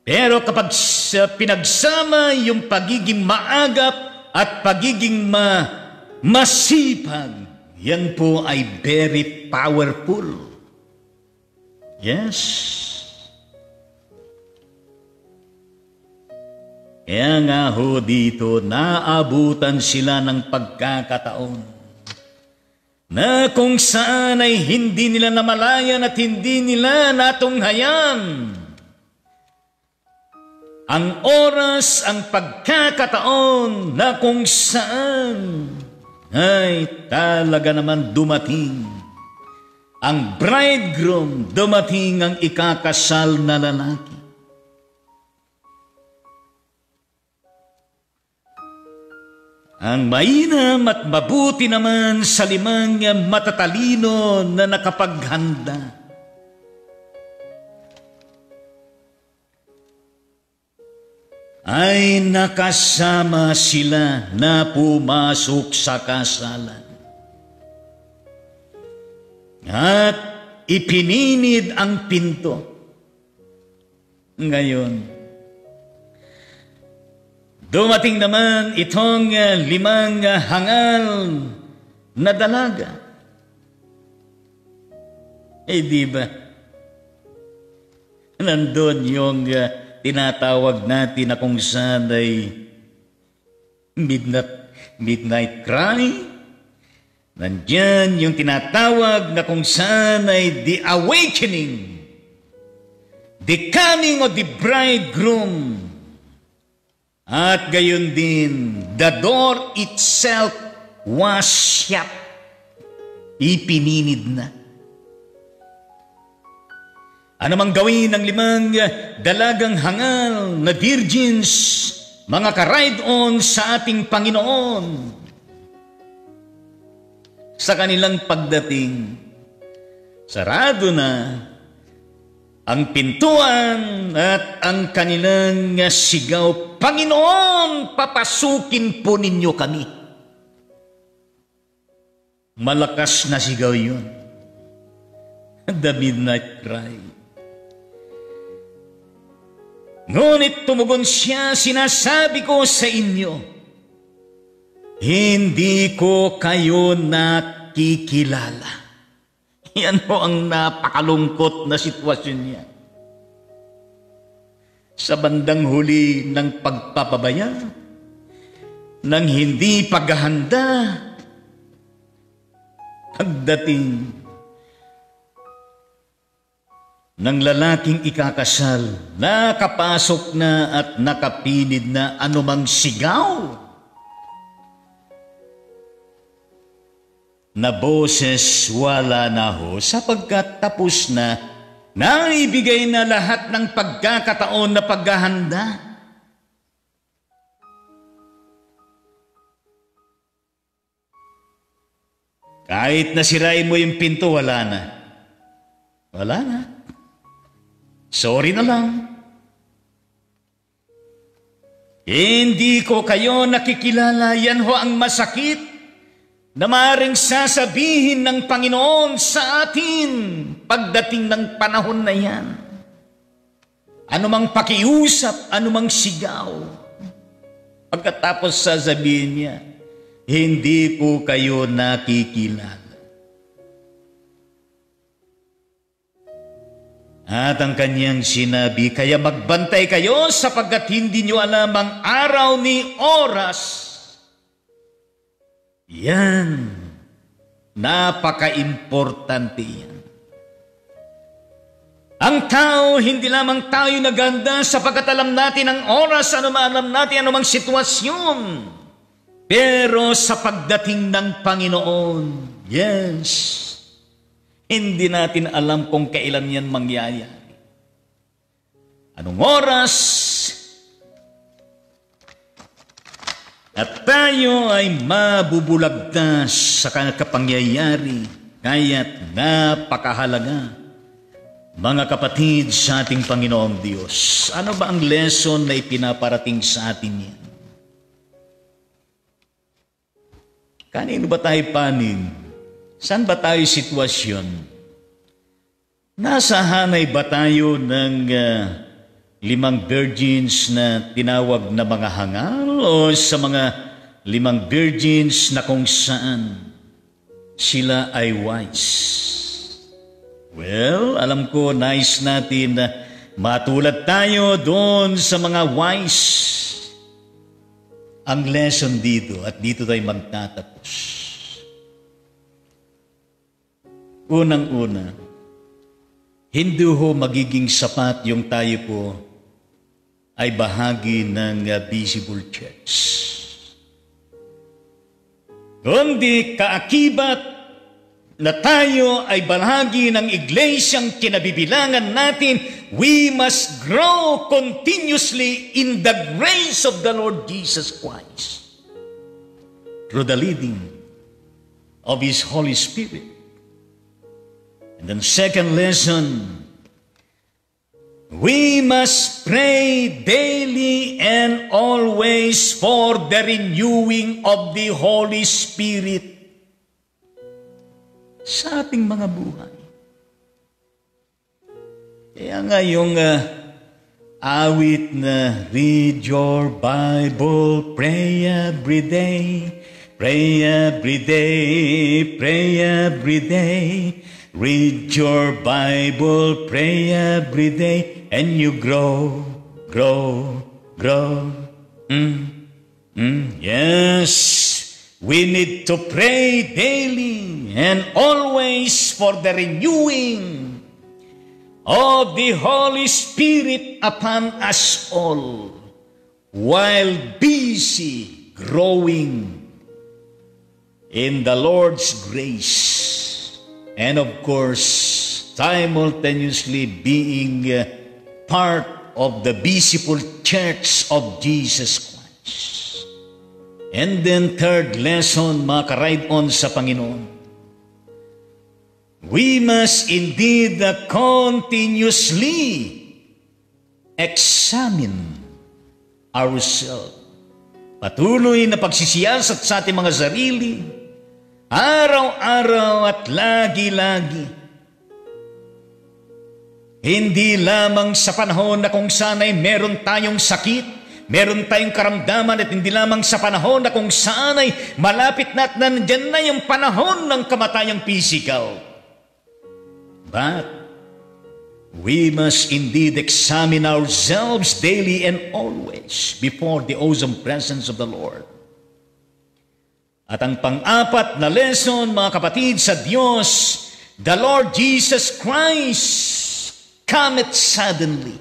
Pero kapag pinagsama yung pagiging maagap at pagiging masipag, yan po ay very powerful. Yes. Kaya nga ho dito, naabutan sila ng pagkakataon na kung saan ay hindi nila namalayan at hindi nila natunghayan ang oras, ang pagkakataon na kung saan ay talaga naman dumating ang bridegroom, dumating ang ikakasal na lalaki. Ang mainam at mabuti naman sa 5 matatalino na nakapaghanda. Ay nakasama sila na pumasok sa kasalan. At ipininid ang pinto. Ngayon, dumating naman itong 5 hangal na dalaga. Di ba? Nandun yung tinatawag natin na kung saan ay midnight cry. Nandyan yung tinatawag na kung saan ay the awakening, the coming of the bridegroom. At gayon din, the door itself was shut. Ipininid na. Ano mang gawin ng 5 dalagang hangal na virgins, mga ka-ride-on sa ating Panginoon, sa kanilang pagdating, sarado na ang pintuan at ang kanilang sigaw, Panginoon, papasukin po ninyo kami. Malakas na sigaw yun. The midnight cry. Ngunit tumugon siya, sinasabi ko sa inyo, hindi ko kayo nakikilala. Yan po ang napakalungkot na sitwasyon niya. Sa bandang huli ng pagpapabaya, ng hindi paghahanda, pagdating ng lalaking ikakasal, nakapasok na at nakapinid na anumang sigaw na boses, wala na ho, sapagkat tapos na, naibigay na lahat ng pagkakataon na paghahanda. Kahit nasirain mo yung pinto, wala na. Wala na. Sorry na lang. Hindi ko kayo nakikilala. Yan ho ang masakit na maaaring sasabihin ng Panginoon sa atin pagdating ng panahon na yan. Anumang pakiusap, anumang sigaw, pagkatapos sasabihin niya, hindi ko kayo nakikilala. At ang kanyang sinabi, kaya magbantay kayo sapagkat hindi nyo alam ang araw ni oras. Yan. Napaka-importante yan. Ang tao, hindi lamang tayo naganda sapagkat alam natin ang oras, alam natin anumang sitwasyon. Pero sa pagdating ng Panginoon, yes, hindi natin alam kung kailan yan mangyayari. Anong oras? At tayo ay mabubulagtas sa kapangyayari, kaya't napakahalaga, mga kapatid sa ating Panginoong Diyos. Ano ba ang lesson na ipinaparating sa atin yan? Kanino ba tayo panin? Saan ba tayo sitwasyon? Nasa hanay ba tayo ng 5 virgins na tinawag na mga hangal o sa mga 5 virgins na kung saan sila ay wise? Well, alam ko nais natin na matulad tayo doon sa mga wise. Ang lesson dito at dito tayo magtatapos. Unang-una, hindi ho magiging sapat yung tayo po ay bahagi ng visible church. Kundi kaakibat na tayo ay bahagi ng iglesyang kinabibilangan natin, we must grow continuously in the grace of the Lord Jesus Christ. through the leading of His Holy Spirit. And then second lesson, we must pray daily and always for the renewing of the Holy Spirit sa ating mga buhay. Kaya nga yung awit na read your Bible, pray every day, pray every day, pray every day. Read your Bible, pray every day, and you grow, grow, grow. Yes, we need to pray daily and always for the renewing of the Holy Spirit upon us all, while busy growing in the Lord's grace. And of course, simultaneously being part of the visible church of Jesus Christ. And then third lesson, mga ka-ride-on sa Panginoon. We must indeed continuously examine ourselves. Patuloy na pagsisiyasat sa ating mga sarili, araw-araw at lagi-lagi. Hindi lamang sa panahon na kung saan ay meron tayong sakit, meron tayong karamdaman, at hindi lamang sa panahon na kung saan ay malapit na at nandyan na yung panahon ng kamatayang physical. But we must indeed examine ourselves daily and always before the awesome presence of the Lord. At ang pang-apat na lesson, mga kapatid, sa Diyos, the Lord Jesus Christ cometh suddenly.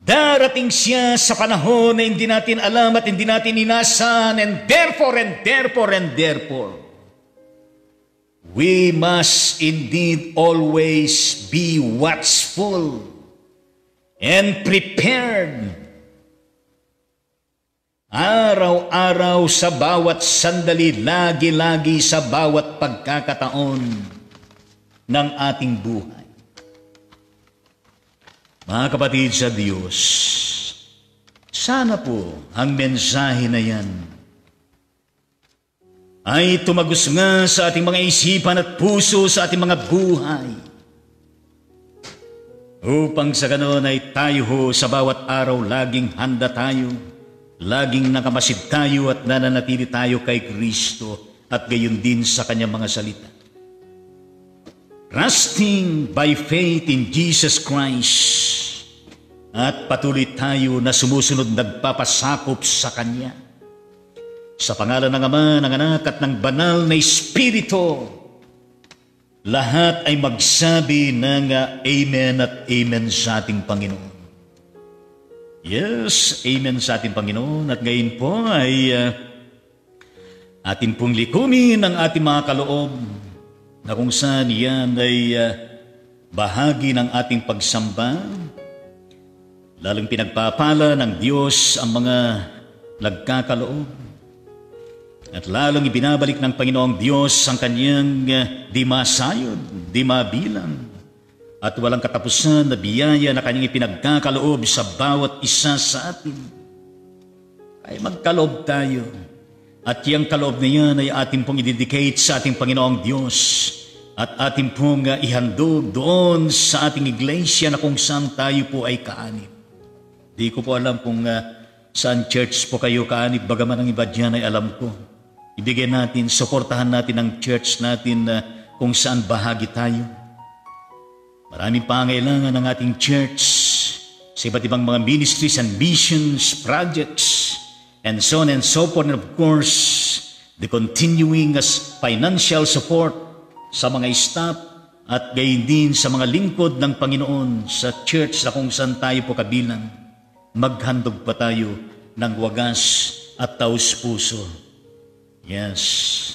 Darating siya sa panahon na hindi natin alam at hindi natin inasahan, and therefore, we must indeed always be watchful and prepared. Araw-araw sa bawat sandali, lagi-lagi sa bawat pagkakataon ng ating buhay. Mga kapatid sa Diyos, sana po ang mensahe na yan ay tumagos nga sa ating mga isipan at puso, sa ating mga buhay, upang sa ganoon ay tayo ho sa bawat araw laging handa tayo, laging nakamasid tayo at nananatili tayo kay Kristo at gayon din sa kanyang mga salita. Trusting by faith in Jesus Christ, at patuloy tayo na sumusunod, nagpapasakop sa Kanya. Sa pangalan ng Ama, ng Anak at ng Banal na Espiritu, lahat ay magsabi ng Amen at Amen sa ating Panginoon. Yes, Amen sa ating Panginoon. At ngayon po ay atin pong likumin ang ating mga kaloob, na kung saan yan ay bahagi ng ating pagsamba. Lalong pinagpapala ng Diyos ang mga nagkakaloob, at lalong ibinabalik ng Panginoong Diyos ang kanyang di masayod, di mabilang, at walang katapusan na biyaya na kanyang ipinagkakaloob sa bawat isa sa atin. Ay magkaloob tayo, at yung kaloob na yan ay atin pong i-dedicate sa ating Panginoong Diyos, at atin pong ihandog doon sa ating iglesia na kung saan tayo po ay kaanib. Di ko po alam kung saan church po kayo kaanib, bagaman ang iba dyan ay alam ko. Ibigay natin, suportahan natin ang church natin kung saan bahagi tayo. Maraming pangailangan ng ating church sa iba't ibang mga ministries and missions, projects, and so on and so forth. And of course, the continuing as financial support sa mga staff at gayon din sa mga lingkod ng Panginoon sa church na kung saan tayo po kabilang. Maghandog pa tayo ng wagas at taos puso. Yes.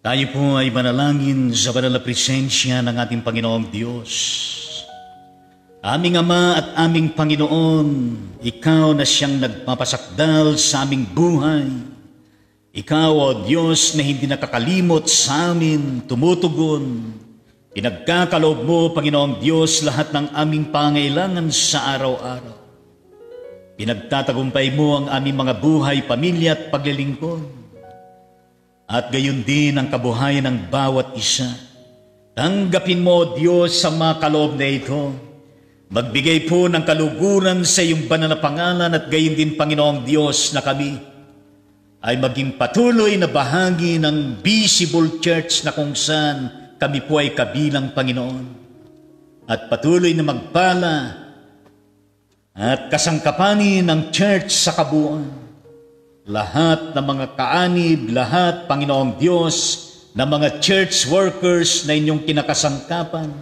Tayo po ay manalangin sa banal na presensya ng ating Panginoong Diyos. Aming Ama at aming Panginoon, Ikaw na siyang nagpapasakdal sa aming buhay. Ikaw, O Diyos, na hindi nakakalimot sa amin, tumutugon. Pinagkakaloob mo, Panginoong Diyos, lahat ng aming pangailangan sa araw-araw. Pinagtatagumpay mo ang aming mga buhay, pamilya at paglilingkod. At gayon din ang kabuhayan ng bawat isa. Tanggapin mo, O Diyos, ang mga kaloob na ito. Magbigay po ng kaluguran sa iyong banal na pangalan at gayon din, Panginoong Diyos, na kami ay maging patuloy na bahagi ng visible church na kung saan kami po ay kabilang, Panginoon. At patuloy na magpala at kasangkapanin ng church sa kabuuan. Lahat ng mga kaanib, lahat, Panginoong Diyos, na mga church workers na inyong kinakasangkapan.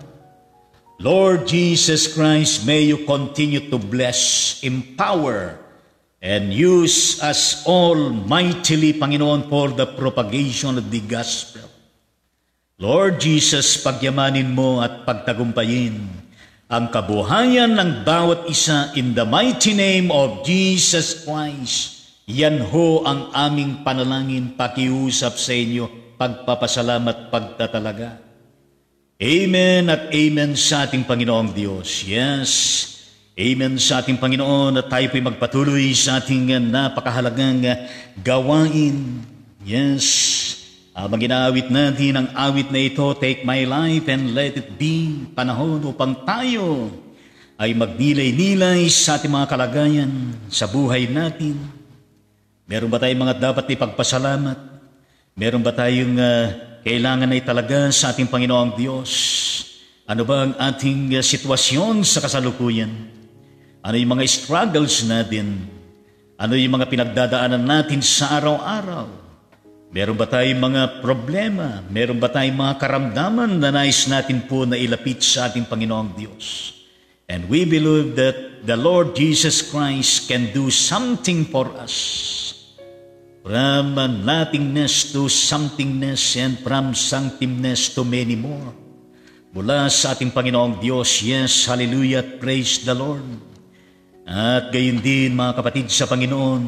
Lord Jesus Christ, may you continue to bless, empower, and use us all mightily, Panginoon, for the propagation of the gospel. Lord Jesus, pagyamanin mo at pagtagumpayin ang kabuhayan ng bawat isa in the mighty name of Jesus Christ. Yan ho ang aming panalangin, pakiusap sa inyo, pagpapasalamat, pagtatalaga. Amen at amen sa ating Panginoong Diyos. Yes, amen sa ating Panginoon at tayo po'y magpatuloy sa ating napakahalagang gawain. Yes, habang inaawit natin ang awit na ito, Take My Life and Let It Be, panahon upang tayo ay magnilay-nilay sa ating mga kalagayan sa buhay natin. Meron ba tayong mga dapat ipagpasalamat? Meron ba tayong kailangan na italaga sa ating Panginoong Diyos? Ano ba ang ating sitwasyon sa kasalukuyan? Ano yung mga struggles natin? Ano yung mga pinagdadaanan natin sa araw-araw? Meron ba tayong mga problema? Meron ba tayong mga karamdaman na nais natin po na ilapit sa ating Panginoong Diyos? And we believe that the Lord Jesus Christ can do something for us. From nothingness to somethingness and from somethingness to many more. Mula sa ating Panginoong Diyos, yes, hallelujah, praise the Lord. At gayon din, mga kapatid sa Panginoon,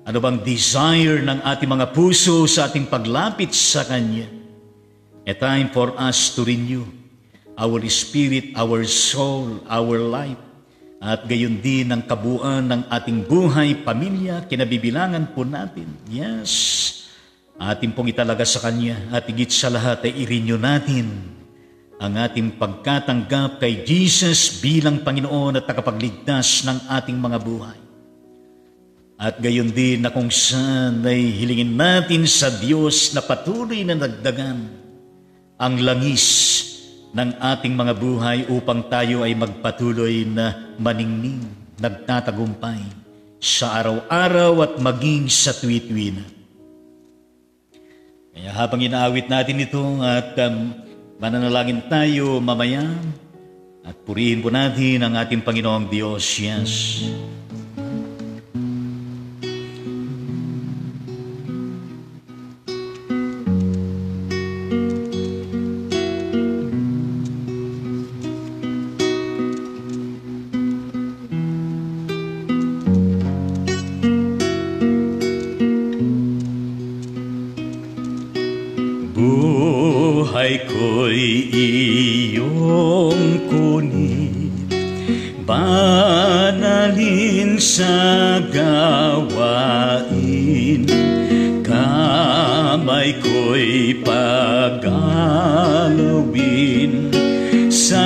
ano bang desire ng ating mga puso sa ating paglapit sa Kanya? A time for us to renew our spirit, our soul, our life. At gayon din ang kabuuan ng ating buhay, pamilya, kinabibilangan po natin. Yes, ating pong italaga sa Kanya at higit sa lahat ay i-renew natin ang ating pagkatanggap kay Jesus bilang Panginoon at tagapagligtas ng ating mga buhay. At gayon din na kung saan ay hilingin natin sa Diyos na patuloy na nagdagan ang langis ng ating mga buhay upang tayo ay magpatuloy na maningning, nagtatagumpay sa araw-araw at maging sa tuwi-tuwi na. Kaya habang inaawit natin ito at mananalangin tayo mamaya at purihin po natin ang ating Panginoong Diyos. Yes. Buhay ko'y iyong kunin, banalin sa gawain. Kamay ko'y pagalawin sa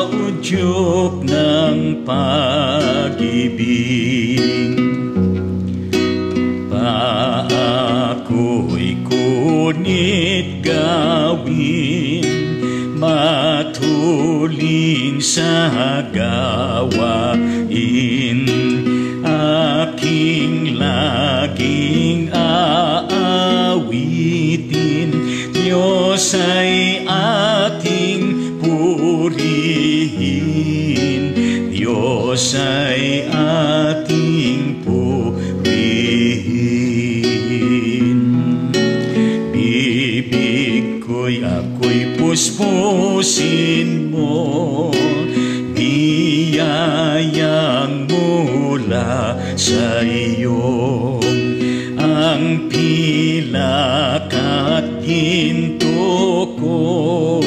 udyok ng pag-ibig. Paako'y kunit gawin, matulin sa gawain. Aking laging aawitin, Diyos ay ating purihin. Diyos ay ating purihin. puspusin mo, biyayang mula sa iyo. Ang pilak at ginto ko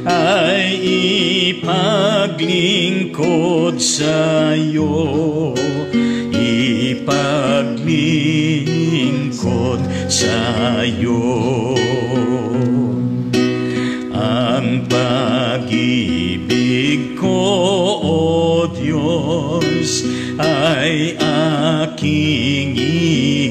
ay ipaglingkod sa iyo, ipaglingkod sa iyo. Ang pag-ibig ko, O Diyos, ay aking ihahandog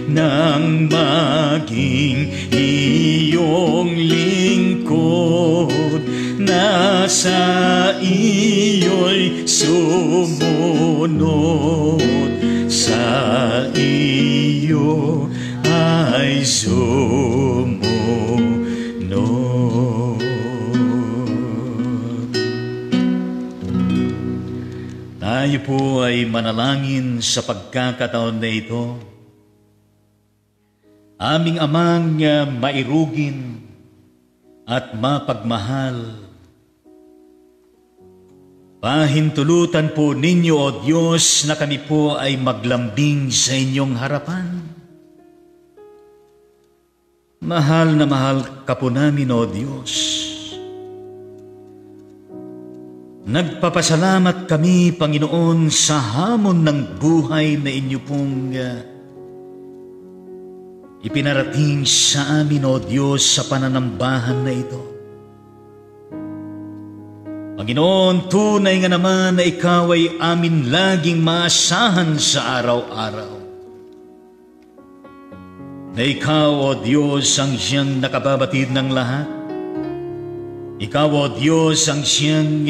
nang maging iyong lingkod, nasa iyo'y sumunod, sa iyo ay sumunod. Tayo po ay manalangin sa pagkakataon na ito. Aming Amang mairugin at mapagmahal, pahintulutan po ninyo, O Diyos, na kami po ay maglambing sa inyong harapan. Mahal na mahal ka po namin, O Diyos. Nagpapasalamat kami, Panginoon, sa hamon ng buhay na inyo pong ipinarating sa amin, O Diyos, sa pananambahan na ito. Panginoon, tunay nga naman na ikaw ay amin laging maasahan sa araw-araw. Na ikaw, O Diyos, ang siyang nakababatid ng lahat. Ikaw, O Diyos, ang siyang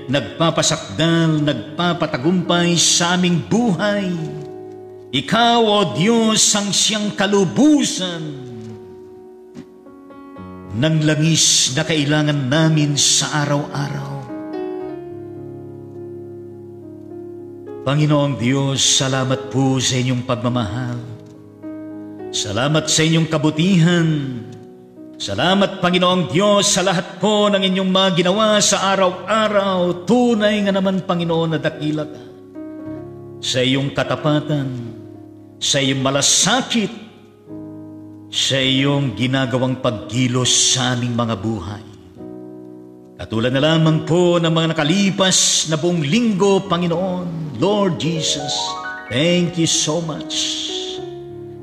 nagpapasakdal, nagpapatagumpay sa aming buhay. Ikaw, O Diyos, ang siyang kalubusan ng langis na kailangan namin sa araw-araw. Panginoong Diyos, salamat po sa inyong pagmamahal. Salamat sa inyong kabutihan. Salamat, Panginoong Diyos, sa lahat po ng inyong mga ginawa sa araw-araw. Tunay nga naman, Panginoon, na dakila ka. Sa iyong katapatan, sa iyong malasakit, sa iyong ginagawang paggilos sa aming mga buhay. Katulad na lamang po ng mga nakalipas na buong linggo, Panginoon, Lord Jesus, thank you so much.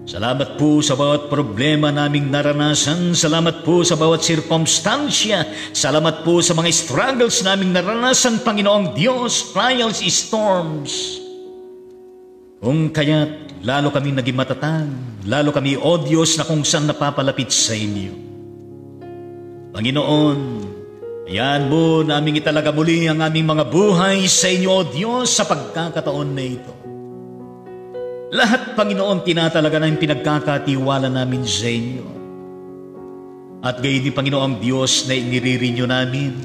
Salamat po sa bawat problema naming naranasan. Salamat po sa bawat sirkumstansya. Salamat po sa mga struggles naming naranasan, Panginoong Diyos, trials, storms. Kung kaya't lalo kami naging matatag, lalo kami, O Diyos, na kung saan napapalapit sa inyo. Panginoon, hayaan mo na aming italaga muli ang aming mga buhay sa inyo, O Diyos, sa pagkakataon na ito. Lahat, Panginoon, tinatalaga na yung pinagkakatiwala namin sa inyo. At gayon din, Panginoong Diyos, na iniririnyo namin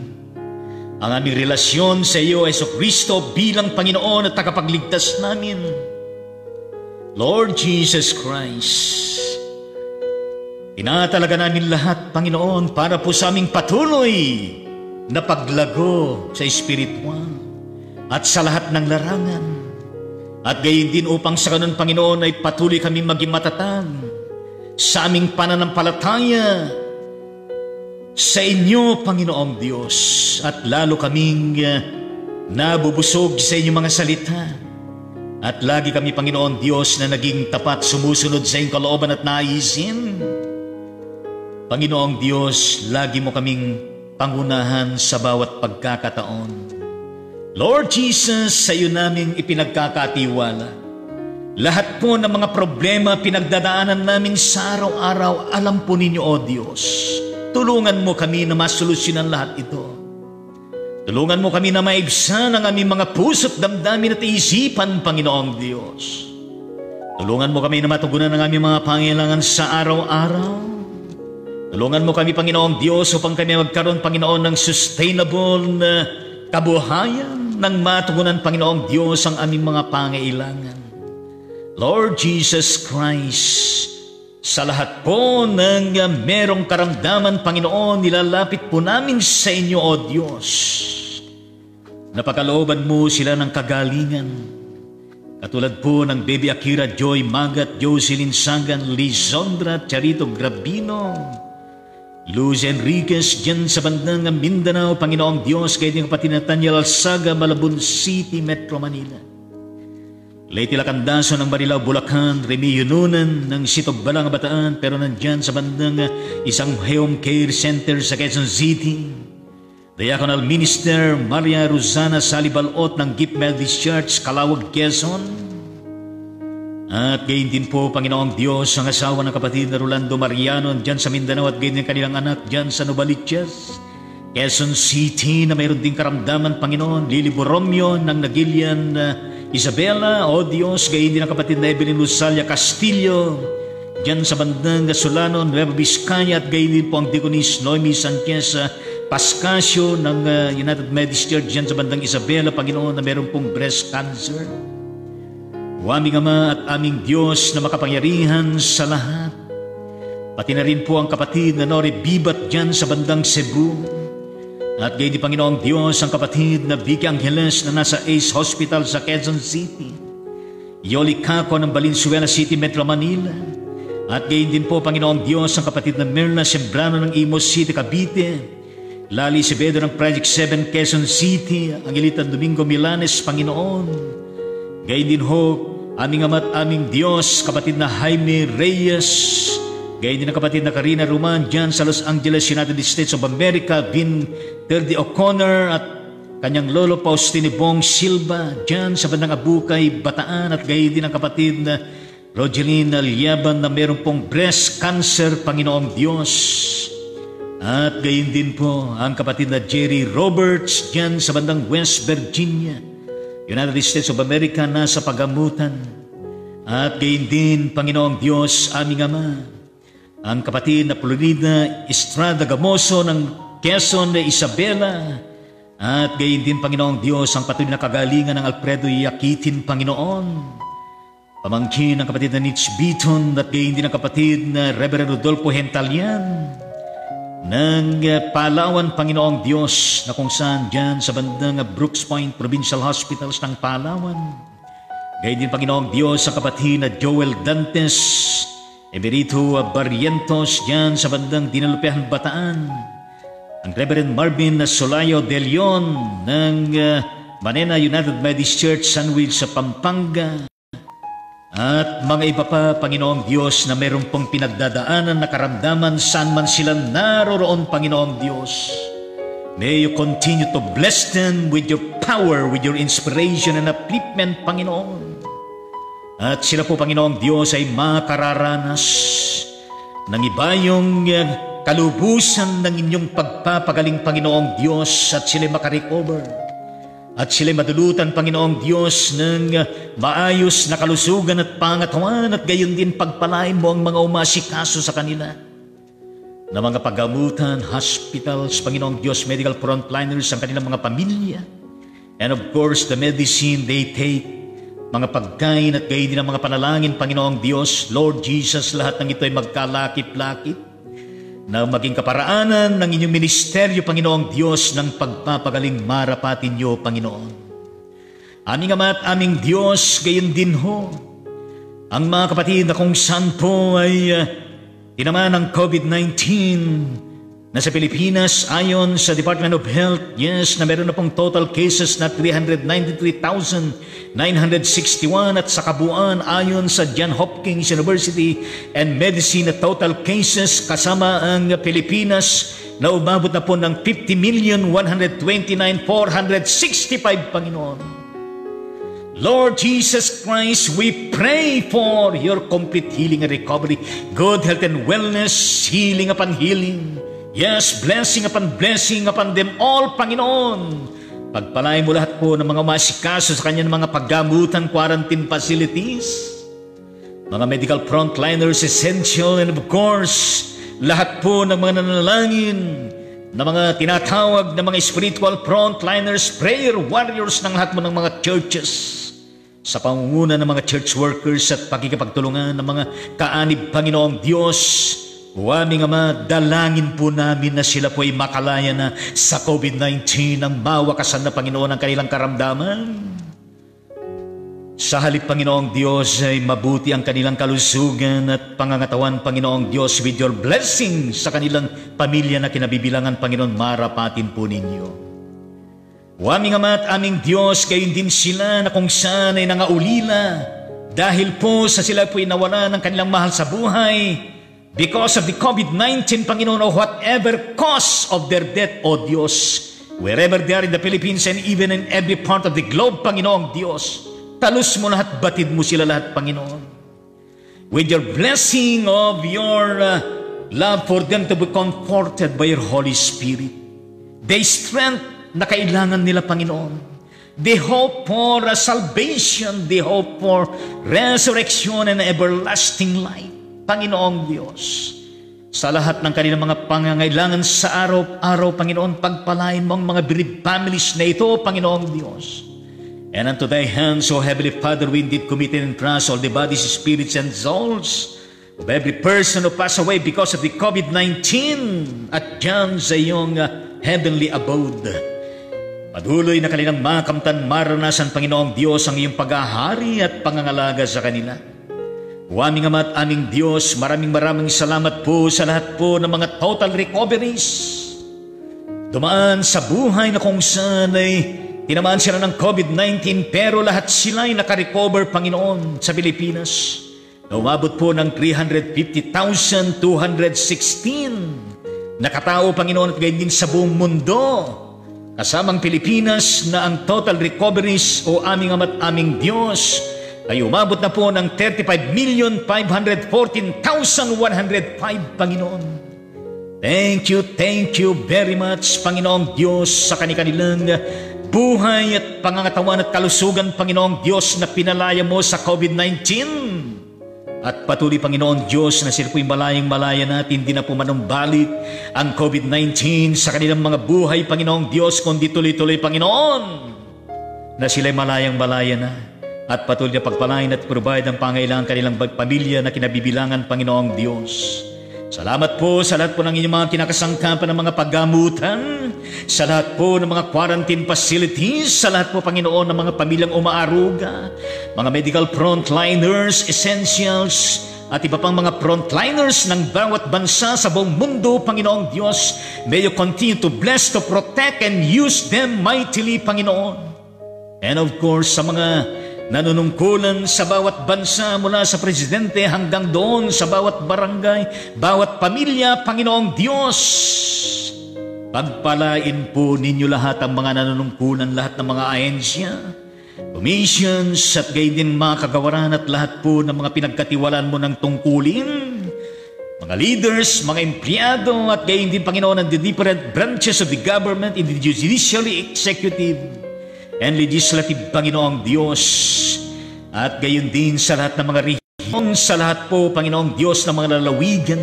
ang aming relasyon sa iyo, Jesucristo, bilang Panginoon at tagapagligtas namin. Lord Jesus Christ, tinatalaga namin lahat, Panginoon, para po sa aming patuloy na paglago sa espiritual at sa lahat ng larangan. At gayon din upang sa ganun, Panginoon, ay patuloy kami maging matatag sa aming pananampalataya sa inyo, Panginoong Diyos. At lalo kaming nabubusog sa inyong mga salita. At lagi kami, Panginoon Diyos, na naging tapat, sumusunod sa iyong kalooban at naisin. Panginoong Diyos, lagi mo kaming pangunahan sa bawat pagkakataon. Lord Jesus, sa iyo namin ipinagkakatiwala. Lahat po ng mga problema pinagdadaanan namin sa araw-araw, alam po ninyo, O Diyos. Tulungan mo kami na masolusyonan lahat ito. Tulungan mo kami na maibsan ang aming mga puso't damdamin at isipan, Panginoong Diyos. Tulungan mo kami na matugunan ang aming mga pangailangan sa araw-araw. Tulungan mo kami, Panginoong Diyos, upang kami magkaroon, Panginoon, ng sustainable na kabuhayan, nang matugunan, Panginoong Diyos, ang aming mga pangailangan. Lord Jesus Christ, Sa lahat po ng merong karamdaman, Panginoon, nilalapit po namin sa inyo, O Diyos. Napakalooban mo sila ng kagalingan. Katulad po ng Baby Akira Joy Magat, Jocelyn Sagan, Lizondra Charito Grabino, Luz Enriquez dyan sa bandang Mindanao, Panginoong Diyos, kaya din kapatid na Tanyal Alsaga, Malabon City, Metro Manila. Leyte Lacandaso ng Marilao, Bulacan, Remy Yununan ng Sitog Balang, Bataan, pero nandyan sa bandang isang home care center sa Quezon City. Diaconal Minister Maria Rosana Salibalot ng Gift Methodist Church, Calawag, Quezon. At gayon din po, Panginoong Diyos, ang asawa ng kapatid na Rolando Mariano dyan sa Mindanao at gayon din kanilang anak dyan sa Novaliches, Quezon City, na mayroon din karamdaman, Panginoon. Lily Borromeo ng Nagilian, Isabela, O Diyos, gayon din ang kapatid na Evelyn Lusalia Castillo dyan sa bandang Solano, Nueva Vizcaya, at gayon din po ang Diaconess Noemi Sanchez Pascasio ng United Methodist Church dyan sa bandang Isabela, Panginoon, na mayroon pong breast cancer. O aming Ama at aming Diyos na makapangyarihan sa lahat, pati na rin po ang kapatid na Nori Bibat dyan sa bandang Cebu. At gayon din, Panginoong Diyos, ang kapatid na Vicky Angeles na nasa Ace Hospital sa Quezon City. Yoli Caco ng Valenzuela City, Metro Manila. At gayon din po, Panginoong Diyos, ang kapatid na Merna Sembrano ng Imos City, Cavite. Lali Sebedo ng Project 7, Quezon City. Angelita Domingo Milanes, Panginoon. Gayon din ho, aming Ama at aming Diyos, kapatid na Jaime Reyes. Gayon din ang kapatid na Karina Roman dyan sa Los Angeles, United States of America. Vin Terdi O'Connor at kanyang lolo Faustini Bong Silva dyan sa bandang Abukay, Bataan. At gayon din ang kapatid na Rogelina Liaban na meron pong breast cancer, Panginoong Diyos. At gayon din po ang kapatid na Jerry Roberts dyan sa bandang West Virginia, United States of America, nasa pagamutan. At gayon din, Panginoong Diyos, aming Ama, ang kapatid na Florida Estrada Gamoso ng Quezon na Isabela. At gayon din, Panginoong Diyos, ang patuloy na kagalingan ng Alfredo Yakitin, Panginoon. Pamangkin ng kapatid na Nitch Beaton, at gayon din ang kapatid na Reverend Rodolfo Hentalian ng Palawan, Panginoong Diyos, na kung saan dyan sa bandang Brooks Point Provincial Hospitals ng Palawan. Gayon din, Panginoong Diyos, ang kapatid na Joel Dantes Emerito Barrientos dyan sa bandang Dinalupihan, Bataan. Ang Reverend Marvin Solayo de Leon ng Manena United Methodist Church, San Luis sa Pampanga. At mga iba pa, Panginoong Diyos, na meron pong pinagdadaanan na karamdaman saan man sila naroroon, Panginoong Diyos. May you continue to bless them with your power, with your inspiration and upliftment, Panginoon. At sila po, Panginoong Diyos, ay makararanas ng ibayong kalubusan ng inyong pagpapagaling, Panginoong Diyos, at sila makarecover. At sila madulutan, Panginoong Diyos, ng maayos na kalusugan at pangatawan, at gayon din pagpalain mo ang mga umasikaso sa kanila na mga paggamutan, hospitals, Panginoong Diyos, medical frontliners, ang kanilang mga pamilya, and of course, the medicine they take, mga pagkain at gayon din ang mga panalangin, Panginoong Diyos. Lord Jesus, lahat ng ito ay magkalakip-lakip na maging kaparaanan ng inyong ministeryo, Panginoong Diyos, ng pagpapagaling marapatin niyo, Panginoon. Aming Ama at aming Diyos, gayon din ho, ang mga kapatid na kung saan po ay tinamaan ng COVID-19 na sa Pilipinas, ayon sa Department of Health, yes, na meron na pong total cases na 393,961 at sa kabuuan, ayon sa Johns Hopkins University and Medicine, na total cases kasama ang Pilipinas na umabot na po ng 50,129,465, Panginoon. Lord Jesus Christ, we pray for your complete healing and recovery, good health and wellness, healing upon healing. Yes, blessing upon them all, Panginoon. Pagpalain mo lahat po ng mga umasikaso sa kanyang mga paggamutan, quarantine facilities, mga medical frontliners, essential, and of course, lahat po ng mga nanalangin, na mga tinatawag na mga spiritual frontliners, prayer warriors ng lahat mo ng mga churches, sa pangunguna ng mga church workers at pakikipagtulungan ng mga kaanib, Panginoong Diyos. O aming Ama, dalangin po namin na sila po ay makalaya na sa COVID-19 ng mawakasan na, Panginoon, ang kanilang karamdaman. Sa halip, Panginoong Diyos, ay mabuti ang kanilang kalusugan at pangangatawan, Panginoong Diyos, with your blessing sa kanilang pamilya na kinabibilangan, Panginoon, marapatin po ninyo. O aming Ama at aming Diyos, gayon din sila na kung saan ay nangaulila dahil po sa sila po ay nawala ng kanilang mahal sa buhay because of the COVID-19, Panginoon, o whatever cause of their death, O Diyos, wherever they are in the Philippines and even in every part of the globe, Panginoong Diyos, talus mo lahat, batid mo sila lahat, Panginoon. With your blessing of your love for them to be comforted by your Holy Spirit. The strength na kailangan nila, Panginoon. The hope for salvation, the hope for resurrection and everlasting life, Panginoong Diyos. Sa lahat ng kanilang mga pangangailangan sa araw-araw, Panginoon, pagpalain mo ang mga bereaved families na ito, Panginoong Diyos. And unto thy hands, O Heavenly Father, we indeed commit and entrust all the bodies, spirits, and souls of every person who passed away because of the COVID-19 at dyan sa iyong heavenly abode. Patuloy na kanilang makamtan, maranasan, Panginoong Diyos, ang iyong paghahari at pangangalaga sa kanila. O aming Ama at aming Diyos, maraming salamat po sa lahat po ng mga total recoveries. Dumaan sa buhay na kung saan ay tinamaan sila ng COVID-19 pero lahat sila ay nakarecover, Panginoon, sa Pilipinas. Na umabot po ng 350,216 na katao, Panginoon, at gayon din sa buong mundo. Kasamang Pilipinas na ang total recoveries, O aming Ama at aming Diyos, ay umabot na po ng 35,514,105, Panginoon. Thank you very much, Panginoong Diyos, sa kanilang buhay at pangangatawan at kalusugan, Panginoong Diyos, na pinalaya mo sa COVID-19. At patuloy, Panginoon Diyos, na sila po'y malayang-malaya na at hindi na po manumbalik ang COVID-19 sa kanilang mga buhay, Panginoong Diyos, kundi tuloy-tuloy, Panginoon, na sila'y malayang-malaya na. At patuloy na pagpalain at provide ang pangailangan kanilang pamilya na kinabibilangan, Panginoong Diyos. Salamat po sa lahat po ng inyong mga kinakasangkapan ng mga paggamutan, sa lahat po ng mga quarantine facilities, sa lahat po, Panginoon, ng mga pamilyang umaaruga, mga medical frontliners, essentials, at iba pang mga frontliners ng bawat bansa sa buong mundo, Panginoong Diyos. May you continue to bless, to protect, and use them mightily, Panginoon. And of course, sa mga nanunungkulan sa bawat bansa mula sa presidente hanggang doon sa bawat barangay, bawat pamilya, Panginoong Diyos. Pagpalain po ninyo lahat ang mga nanunungkulan, lahat ng mga ahensya, commissions at gayon din mga kagawaran at lahat po ng mga pinagkatiwalaan mo ng tungkulin, mga leaders, mga empleyado at gayon din, Panginoon, ng the different branches of the government in the judiciary, executive, and legislative, Panginoong Diyos. At gayon din sa lahat ng mga rehiyon, sa lahat po, Panginoong Diyos, ng mga lalawigan,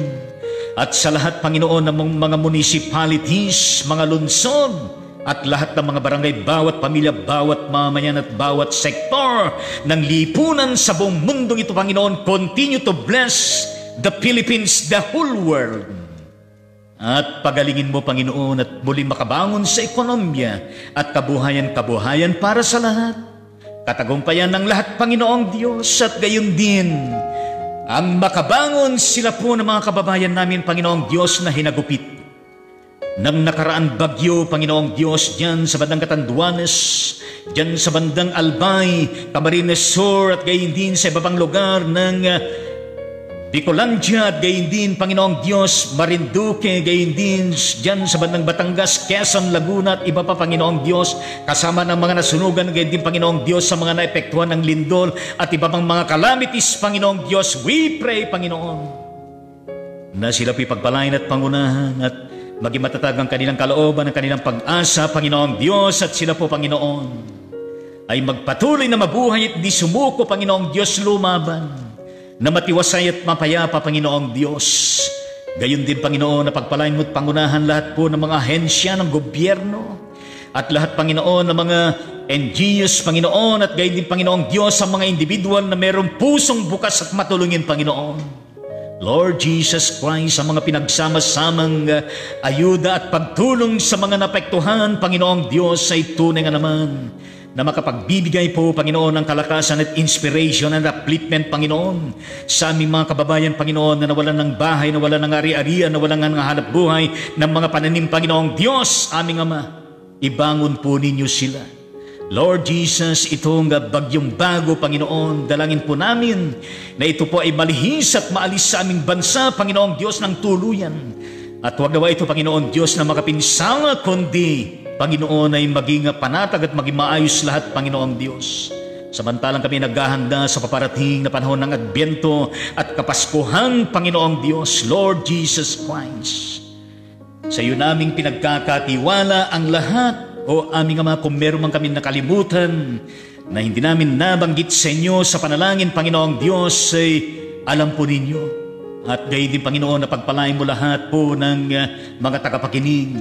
at sa lahat, Panginoon, ng mga municipalities, mga lungsod, at lahat ng mga barangay, bawat pamilya, bawat mamayan, at bawat sektor ng lipunan sa buong mundo ito, Panginoon. Continue to bless the Philippines, the whole world. At pagalingin mo, Panginoon, at muling makabangon sa ekonomiya at kabuhayan para sa lahat. Katagumpayan ng lahat, Panginoong Diyos, at gayon din ang makabangon sila po ng mga kababayan namin, Panginoong Diyos, na hinagupit ng nakaraan bagyo, Panginoong Diyos, dyan sa bandang Catanduanes, dyan sa bandang Albay, Camarines Sur, at gayon din sa iba pang lugar ng Bicolandia, at gayon din, Panginoong Diyos, Marinduque, gayon din dyan sa bandang Batangas, Quezon, Laguna, at iba pa, Panginoong Diyos, kasama ng mga nasunugan, gayon din, Panginoong Diyos, sa mga naepektuhan ng lindol at iba pang mga calamities, Panginoong Diyos. We pray, Panginoon, na sila po'y pagpalain at pangunahan at maging matatag ang kanilang kalooban, ang kanilang pag-asa, Panginoong Diyos, at sila po, Panginoon, ay magpatuloy na mabuhay at di sumuko, Panginoong Diyos, lumaban, na matiwasay at mapayapa, Panginoong Diyos. Gayon din, Panginoon, na pagpalain mo't pangunahan lahat po ng mga ahensya ng gobyerno at lahat, Panginoon, ng mga NGOs, Panginoon, at gayon din, Panginoong Diyos, sa mga individual na mayroong pusong bukas at matulungin, Panginoon. Lord Jesus Christ, sa mga pinagsama-samang ayuda at pagtulong sa mga napektuhan, Panginoong Diyos, ay tunay nga naman na makapagbibigay po, Panginoon, ng kalakasan at inspiration and upliftment, Panginoon, sa aming mga kababayan, Panginoon, na nawalan ng bahay, nawalan ng ari-arian, nawalan ng hanap buhay, ng mga pananim, Panginoong Diyos, aming Ama, ibangon po ninyo sila. Lord Jesus, itong bagyong bago, Panginoon, dalangin po namin na ito po ay malihis at maalis sa aming bansa, Panginoong Diyos, ng tuluyan. At huwag nawa ito, Panginoon Diyos, na makapinsala, kundi, Panginoon, ay maging panatag at maging maayos lahat, Panginoong Diyos. Samantalang kami naghahanda sa paparating na panahon ng Adbyento at Kapaskuhan, Panginoong Diyos, Lord Jesus Christ. Sa iyo naming pinagkakatiwala ang lahat, o aming Ama, kung meron man kami nakalimutan na hindi namin nabanggit sa inyo sa panalangin, Panginoong Diyos, ay alam po ninyo. At gayon din, Panginoon, na pagpalain mo lahat po ng mga tagapakinig,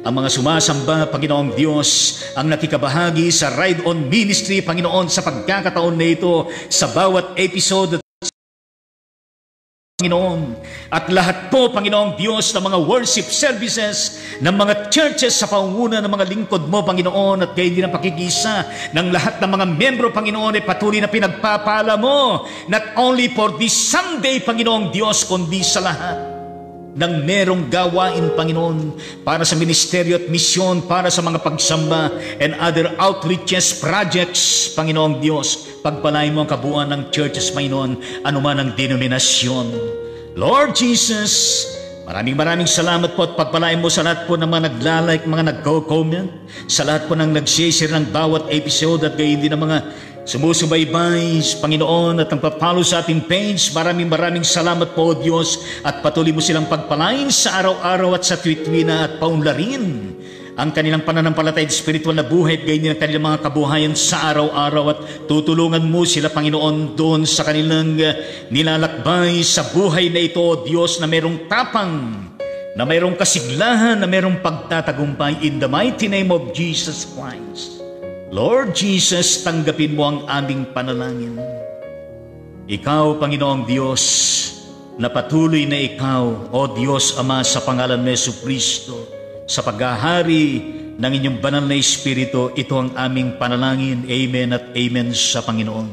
ang mga sumasamba, Panginoong Diyos, ang nakikabahagi sa Ride On Ministry, Panginoon, sa pagkakataon na ito, sa bawat episode, Panginoon, at lahat po, Panginoong Diyos, ng mga worship services, ng mga churches sa pangunguna ng mga lingkod mo, Panginoon, at gayon din ang pakikisa ng lahat ng mga membro, Panginoon, ay patuloy na pinagpapala mo, not only for this Sunday, Panginoong Diyos, kundi sa lahat ng merong gawain, Panginoon, para sa ministeryo at misyon, para sa mga pagsamba and other outreaches projects, Panginoong Diyos. Pagpalain mo ang kabuuan ng churches, Panginoon, anuman ang denominasyon. Lord Jesus, maraming salamat po at pagpalain mo sa lahat po ng mga naglalike, mga nagko-comment, sa lahat po ng nag-share ng bawat episode at gayon din ng mga sumusubaybay, Panginoon, at ang papalo sa ating page. Maraming salamat po, Diyos, at patuloy mo silang pagpalain sa araw-araw at sa tuwid-tuwina at paunlarin ang kanilang pananampalataya at spiritual na buhay at gayon din ang kanilang mga kabuhayan sa araw-araw at tutulungan mo sila, Panginoon, doon sa kanilang nilalakbay sa buhay na ito, Diyos, na mayroong tapang, na mayroong kasiglahan, na mayroong pagtatagumpay in the mighty name of Jesus Christ. Lord Jesus, tanggapin mo ang aming panalangin. Ikaw, Panginoong Diyos, na patuloy na ikaw, O Diyos Ama, sa pangalan ni Jesucristo, sa paghahari ng inyong banal na Espiritu, ito ang aming panalangin. Amen at amen sa Panginoon.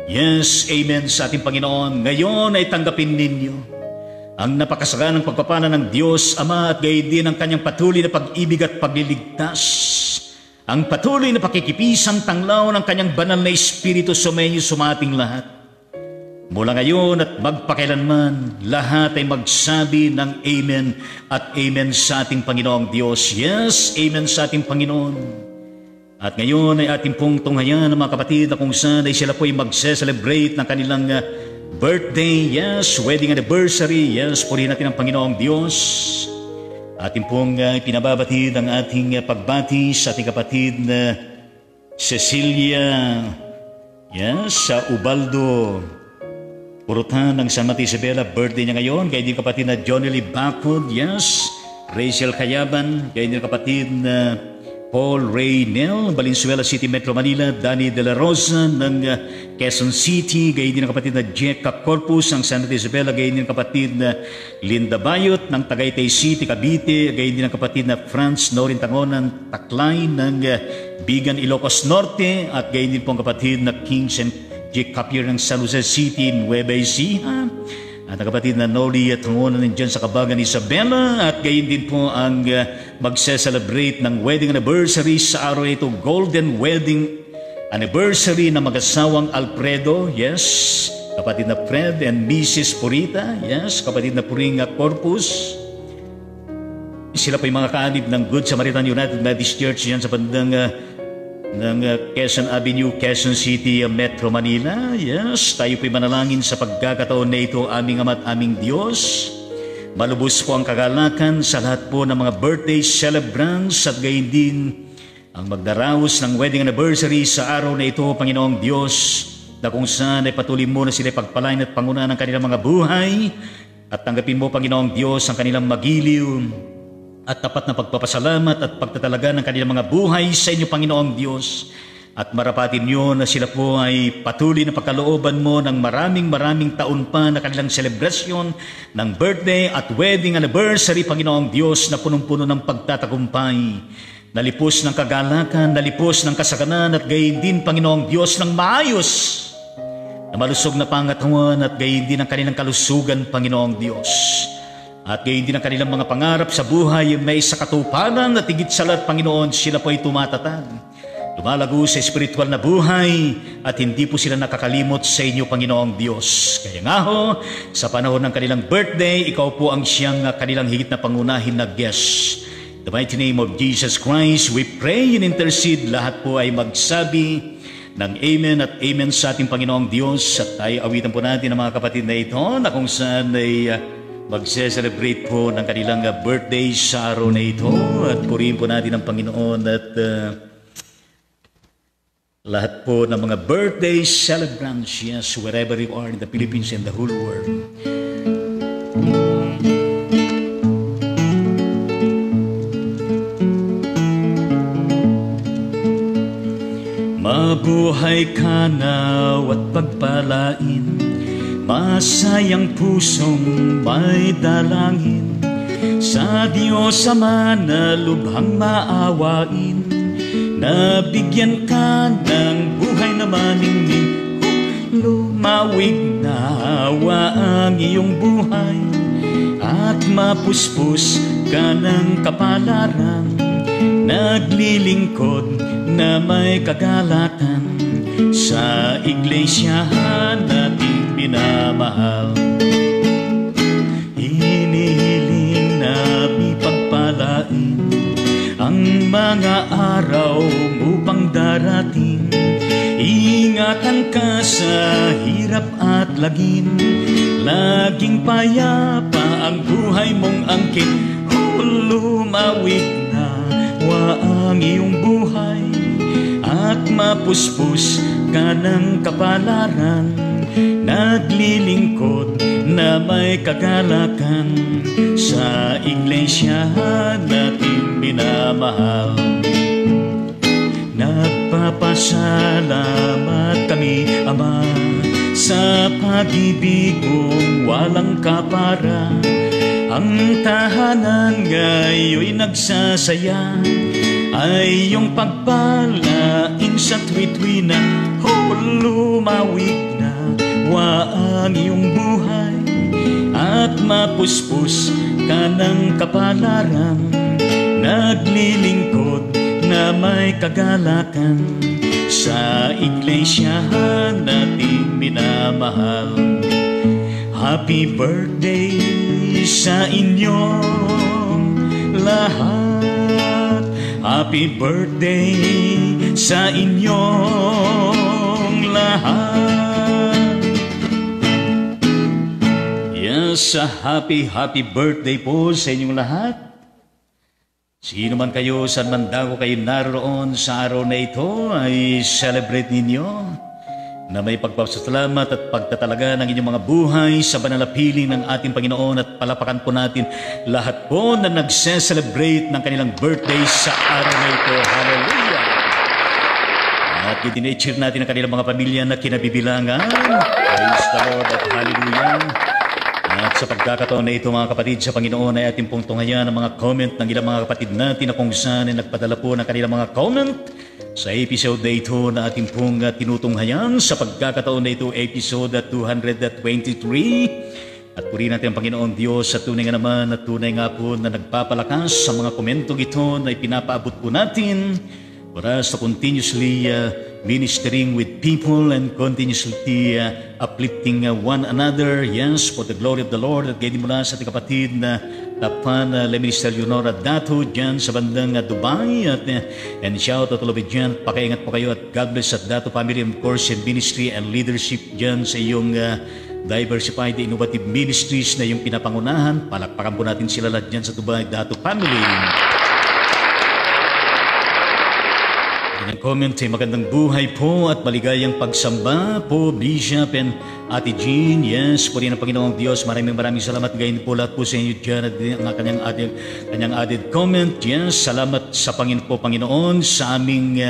Yes, amen sa ating Panginoon. Ngayon ay tanggapin ninyo ang napakasaganang pagpapala ng Diyos Ama at gayon din ang kanyang patuloy na pag-ibig at pagliligtas. Ang patuloy na pakikipisang tanglaw ng kanyang banal na Espiritu sumainyo sumating lahat. Mula ngayon at magpakailanman, lahat ay magsabi ng Amen at Amen sa ating Panginoong Diyos. Yes, Amen sa ating Panginoon. At ngayon ay ating pong tunghayan ng mga kapatid na kung saan ay sila po ay mag-celebrate ng kanilang birthday. Yes, wedding anniversary. Yes, purihin natin ang Panginoong Diyos. Ating pong pinababatid ang ating pagbati sa ating kapatid na Cecilia, yes, sa Ubaldo, Purutan ng San Mateo Isabela, birthday niya ngayon. Kaya din kapatid na Johnny Lee Bacod, yes, Rachel Cayaban, kaya din kapatid na Paul Raynel, Valenzuela City, Metro Manila, Danny De La Rosa ng Quezon City, gayon din ang kapatid na Jeka Corpus ng San Mateo Isabela, gayon din ang kapatid na Linda Bayot ng Tagaytay City, Cavite, gayon din ang kapatid na Franz Norin Tangonan Taklay ng Bigan, Ilocos Norte, at gayon din po ang kapatid na Kings and J. Capier ng San Jose City, Nueva Ecija, at ang kapatid na Noli at Tangonan dyan sa Kabagan Isabela, at gayon din po ang magse-celebrate ng wedding anniversary sa araw ito, Golden Wedding Anniversary ng mag-asawang Alfredo, yes, kapatid na Fred and Mrs. Purita, yes, kapatid na Puringa Corpus. Sila po yung mga kaanib ng Good Samaritan United Methodist Church yan sa bandang ng Quezon Avenue, Quezon City, Metro Manila. Yes, tayo po'y manalangin sa pagkakataon na ito, aming Ama at aming Diyos. Malubos po ang kagalakan sa lahat po ng mga birthday celebrants at gayon din ang magdaraos ng wedding anniversary sa araw na ito, Panginoong Diyos, na kung saan ay patuloy mo na sila pagpalain at pangunahan ng kanilang mga buhay at tanggapin mo, Panginoong Diyos, ang kanilang magiliw at tapat na pagpapasalamat at pagtatalaga ng kanilang mga buhay sa inyo, Panginoong Diyos. At marapatin niyo na sila po ay patuloy na pagkalooban mo ng maraming taon pa na kanilang selebrasyon ng birthday at wedding anniversary, Panginoong Diyos, na punong-puno ng pagtatagumpay, nalipos ng kagalakan, nalipos ng kasaganan, at gayon din, Panginoong Diyos, ng maayos na malusog na pangatawan, at gayon din ang kanilang kalusugan, Panginoong Diyos. At gayon din ang kanilang mga pangarap sa buhay may sa katuparan, at higit sa lahat, Panginoon, sila po ay tumatatag, lumalago sa espiritual na buhay, at hindi po sila nakakalimot sa inyo, Panginoong Diyos. Kaya nga ho, sa panahon ng kanilang birthday, ikaw po ang siyang kanilang higit na pangunahin na guest. In the mighty name of Jesus Christ, we pray and intercede. Lahat po ay magsabi ng amen at amen sa ating Panginoong Diyos. At tayo awitan po natin ang mga kapatid na ito na kung saan ay magse-celebrate po ng kanilang birthday sa araw na ito. At purihin po natin ang Panginoon at lahat po ng mga birthday celebrants, yes, wherever you are in the Philippines and the whole world. Mabuhay ka naw at pagpalain, masayang pusong may dalangin, sa Diyos Ama na lubhang maawain, nabigyan ka ng buhay na maningning, lumawig nawa ang iyong buhay, at mapuspos ka ng kapalaran, naglilingkod na may kagalakan, sa iglesyahan nating minamahal. Hinihiling na ipagpalain ang mga araw upang darating, ingatan ka sa hirap at lagim, laging payapa ang buhay mong angkin. Lumawig na ang iyong buhay, at mapuspos ka ng kapalaran, naglilingkod na may kagalakan, sa iglesyahan nating minamahal. Nagpapasalamat kami, Ama, sa pag-ibig mong walang kapara. Ang tahanan ngayon'y nagsasaya, ay iyong pagpalain sa tuwi-tuwi na. Lumawig na ang iyong buhay, at mapuspos ka ng kapalaran, naglilingkod na may kagalakan, sa iglesyahan nating minamahal. Happy birthday sa inyong lahat, happy birthday sa inyong lahat. Yes, happy birthday po sa inyong lahat. Sino man kayo, saan man daw kayo naroon sa araw na ito, ay celebrate ninyo na may pagpapasalamat at pagtatalaga ng inyong mga buhay sa banal na piling ng ating Panginoon, at palapakan po natin lahat po na nagse-celebrate ng kanilang birthday sa araw na ito. Hallelujah! At i-cheer natin ang kanilang mga pamilya na kinabibilangan. Praise the Lord at hallelujah! At sa pagkakataon na ito, mga kapatid, sa Panginoon ay ating pong tunghayan ang mga comment ng ilang mga kapatid natin na kung saan ay nagpadala po ng kanilang mga comment sa episode na ito na ating pong tinutunghayan. Sa pagkakataon na ito, episode 223. At purihin natin ang Panginoon Diyos sa tunay nga naman at tunay nga po na nagpapalakas sa mga komentong ito na ipinapaabot po natin para sa continuously ministering with people and continuously uplifting one another. Yes, for the glory of the Lord. At ganyan mula sa ating kapatid na Tapan Minister Leonora Dato dyan sa bandang Dubai. And shout out to Lobby dyan. Pakaingat po kayo at God bless at Dato family, of course, and ministry and leadership dyan sa iyong diversified innovative ministries na yung pinapangunahan. Palakpakan po natin sila lahat dyan sa Dubai Dato family. Ang comment ay magandang buhay po at maligayang pagsamba po, Bishop and Ate Jean. Yes, po rin ang Panginoong Diyos. Maraming salamat gayon po lahat po sa inyo dyan at ang kanyang added comment. Yes, salamat sa Panginoon sa aming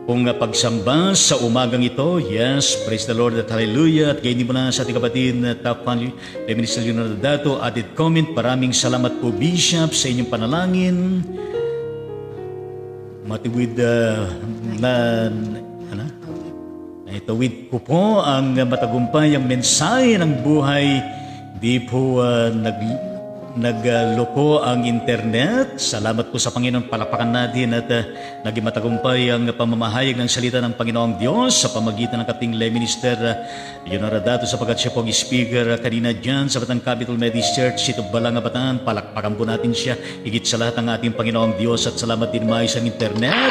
pong pagsamba sa umagang ito. Yes, praise the Lord at hallelujah. At gayon din po na sa ating kapatid na Top Family Minister Leonardo Dato, added comment. Maraming salamat po, Bishop, sa inyong panalangin. Matiwid naitawid ko po ang matagumpay ang mensahe ng buhay. Di po nagloko ang internet. Salamat po sa Panginoon. Palakpakan natin at naging matagumpay ang pamamahayag ng salita ng Panginoong Diyos sa pamagitan ng kating lay minister Leonardo Dato, sapagkat siya po ang speaker kanina dyan sa Batang Capital Methodist Church, Sito Balanga, Bataan. Palakpakan po natin siya higit sa lahat ng ating Panginoong Diyos at salamat din maayos ang internet.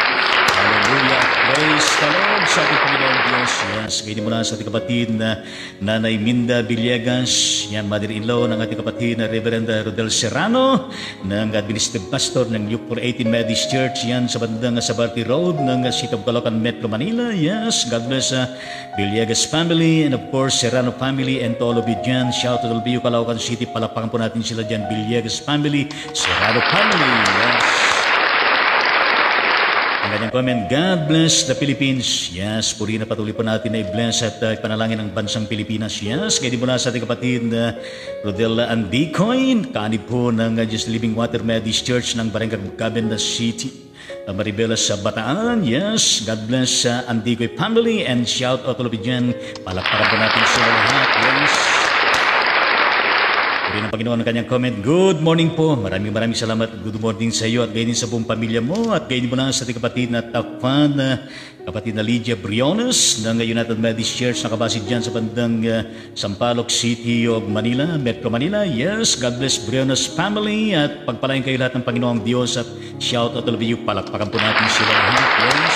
Hallelujah. Praise the Lord sa ating Panginoong Diyos. Yes, ganyan muna sa ating kapatid na Nanay Minda Villegas, yan, mother-in-law ng ating kapatid na Reverend Rodel Serrano, ng administrative pastor ng Luke 418 Methodist Church, yan, sa bandang Sabarte Road ng City of Caloocan, Metro Manila. Yes, God bless Villegas family and of course Serrano family and to all of you dyan. Shout to all of you, Caloocan City. Palapakan po natin sila dyan, Villegas family, Serrano family. Yes. Ang kanyang comment, God bless the Philippines. Yes, puri na patuloy po natin na i-bless at ipanalangin ang bansang Pilipinas. Yes, kaya di mo na sa ating kapatid Rodel Andicoin, kaanib po ng Just Living Water Methodist Church ng Barangay Cabenda City, Maribela sa Bataan. Yes, God bless Andicoy family and shout out all of you dyan. Palakpakan po natin sila lahat. Yes. Puri ng Panginoon ang kanyang comment. Good morning po. Maraming salamat. Good morning sa iyo at gayon din sa buong pamilya mo. At gayon mo na sa ating kapatid na top fan, kapatid na Lydia Briones ng United Methodist Church na kabasid dyan sa bandang Sampaloc City of Manila, Metro Manila. Yes, God bless Briones family at pagpalain kayo lahat ng Panginoong Diyos at shout out all of you. Palakpakan po natin sila lahat. Yes.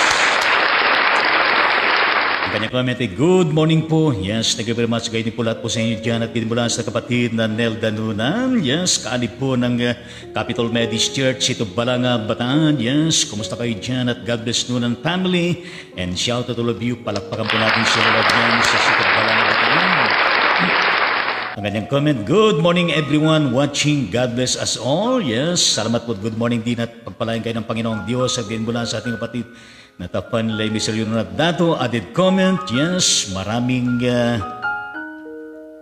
Kanyang comment ay, good morning po. Yes, thank you very much. Gayon po lahat po sa inyo dyan at pinimula sa kapatid na Nelda Nunan. Yes, kaanib po ng Capital Methodist Church, Sito Balanga, Bataan. Yes, kumusta kayo dyan at God bless Nunan family. And shout out to all of you. Palakpakan po natin sila dyan sa Sito Balanga, Bataan. Ang kanyang comment, good morning everyone watching. God bless us all. Yes, salamat po. Good morning din at pagpalain kayo ng Panginoong Diyos at gayon mula sa ating kapatid natapan lay Mr. Leonardo Dato, added comment. Yes, maraming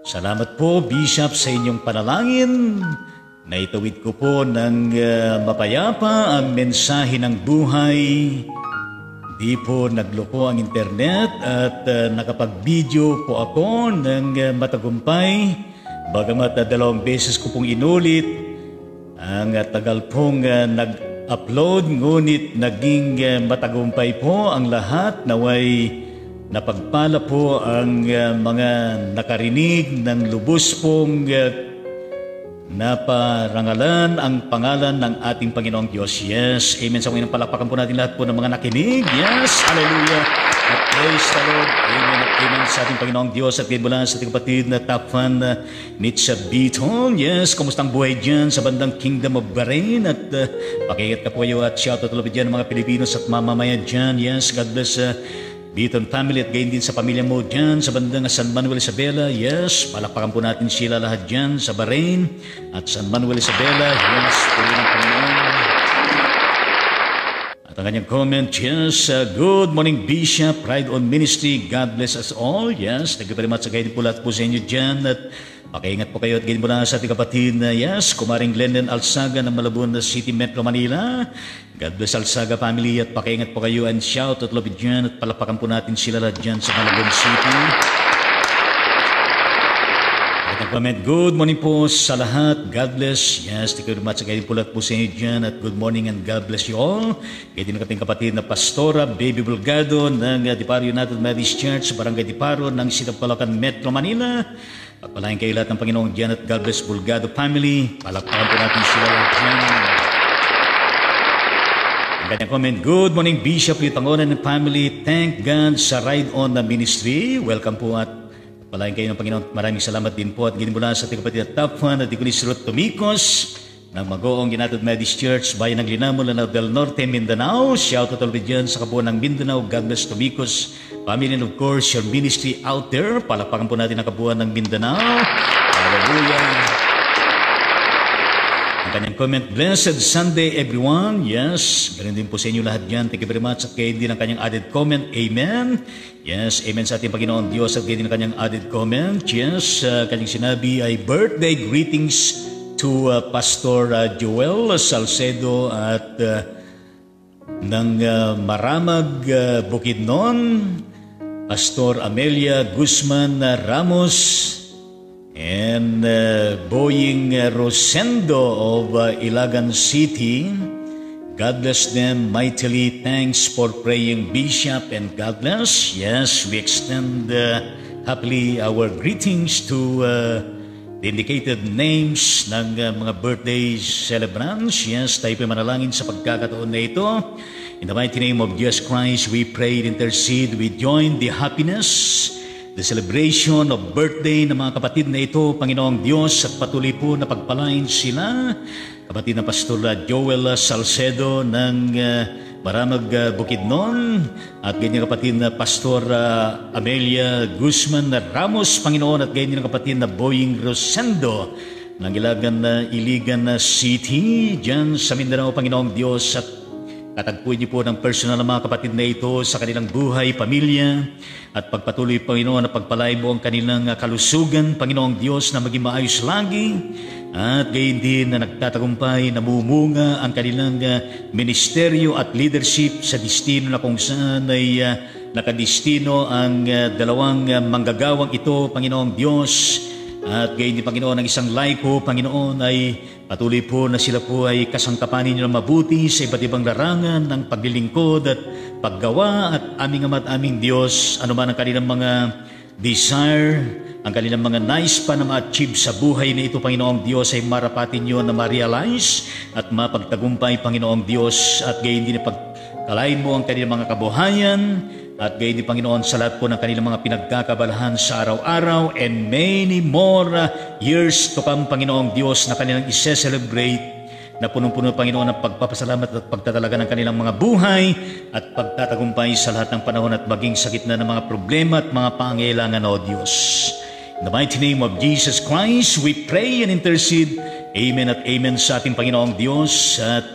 salamat po, Bishop, sa inyong panalangin. Naitawid ko po ng mapayapa ang mensahe ng buhay. Di po nagloko ang internet at nakapag-video po ako ng matagumpay. Bagamat 2 beses ko pong inulit ang tagal pong upload, ngunit naging matagumpay po ang lahat. Naway napagpala po ang mga nakarinig ng lubos pong naparangalan ang pangalan ng ating Panginoong Diyos. Yes, amen. Sa Panginoon, palakpakan po natin lahat po ng mga nakinig. Yes, hallelujah. At praise the Lord. Amen at amen sa ating Panginoong Diyos. At ngayon mula sa ating kapatid na top fan, Nitsa Beaton. Yes, kumusta ang buhay dyan sa bandang Kingdom of Bahrain? At pakiingat ka po kayo at shout out ulit dyan mga Pilipinos at mamamayan dyan. Yes, God bless Beaton family at gayon din sa pamilya mo dyan sa bandang San Manuel Isabela. Yes, palakpakan po natin sila lahat dyan sa Bahrain at San Manuel Isabela. Yes, puli ng Panginoon. At ang kanyang comment, yes, good morning Bishop, Ride on Ministry, God bless us all. Yes, thank you very much. Gayon po lahat po sa inyo dyan at pakiingat po kayo at gayon po na sa ating kapatid na yes, Kumaring Glendon Alsaga ng Malabon City, Metro Manila. God bless Alsaga family at pakiingat po kayo and shout out love dyan at palapakan po natin sila lahat dyan sa Malabon City. At ang comment, good morning po sa lahat. God bless. Yes, thank you very much. Gayon po lahat po sa inyo dyan at good morning and God bless you all. Gayon din ang ating kapatid na Pastora Baby Bulgado ng Diparo United Methodist Church, Barangay Diparo ng City of Caloocan, Metro Manila. Pagpalain kayo lahat ng Panginoong dyan at God bless Bulgado family. Palakpakan po natin sila lahat dyan. Ang kanyang comment, good morning Bishop Litangonan and family. Thank God sa Ride on the Ministry. Welcome po at pagpalain kayo ng Panginoon. Maraming salamat din po at ginimula sa ating kapatid at top fan at Dikonis Ruth Tumikos. ng Magoong United Methodist Church, Bayan ng Linamon, Lanao del Norte, Mindanao. Shout out ulit dyan sa kabuuan ng Mindanao. God bless Tomicos family, and of course, your ministry out there. Palakpakan po natin ang kabuuan ng Mindanao. Hallelujah. Ang kanyang comment, Blessed Sunday everyone. Yes, ganun din po sa inyo lahat dyan. Thank you very much. At kayo din ang kanyang added comment. Amen. Yes, amen sa ating Panginoon Diyos. At kayo din ang kanyang added comment. Yes, kanyang sinabi ay birthday greetings to Pastor Joel Salcedo at ng Maramag, Bukidnon, Pastor Amelia Guzman Ramos, and Boying Rosendo of Ilagan City. God bless them mightily. Thanks for praying, Bishop, and God bless. Yes, we extend happily our greetings to the indicated names ng mga birthday celebrants. Yes, tayo po manalangin sa pagkakataon na ito. In the mighty name of Jesus Christ, we pray and intercede. We join the happiness, the celebration of birthday ng mga kapatid na ito, Panginoong Diyos, at patuloy po na pagpalain sila. Kapatid na Pastor Joel Salcedo ng Maramag, Bukidnon, at ganyan kapatid na Pastor Amelia Guzman Ramos, Panginoon, at ganyan kapatid na Boying Rosendo ng Iligan City, dyan sa Mindanao, Panginoong Diyos, at katagpuin niyo po ng personal na mga kapatid na ito sa kanilang buhay, pamilya, at pagpatuloy, Panginoon, na pagpalain mo ang kanilang kalusugan, Panginoong Diyos, na maging maayos lagi, at gayon din na nagtatagumpay, namumunga ang kanilang ministeryo at leadership sa destino na kung saan ay nakadestino ang dalawang manggagawang ito, Panginoong Diyos. At gayon din, Panginoon, ang isang laiko, Panginoon, ay patuloy po na sila po ay kasangkapanin nyo na mabuti sa iba't ibang larangan ng paglilingkod at paggawa, at aming Ama at aming Diyos, ano man ang kanilang mga desire, ang kanilang mga nais pa na ma-achieve sa buhay na ito, Panginoong Diyos, ay marapatin nyo na ma-realize at mapagtagumpay, Panginoong Diyos, at gayon din pagkalain mo ang kanilang mga kabuhayan, at gayon din, Panginoon, sa lahat po ng kanilang mga pinagkakabalahan sa araw-araw, and many more years to come, Panginoong Diyos, na kanilang ise-celebrate, na punong-puno, Panginoon, ng pagpapasalamat at pagtatalaga ng kanilang mga buhay at pagtatagumpay sa lahat ng panahon at maging sa gitna ng mga problema at mga pangailangan, O Diyos. In the mighty name of Jesus Christ, we pray and intercede. Amen at amen sa ating Panginoong Diyos. At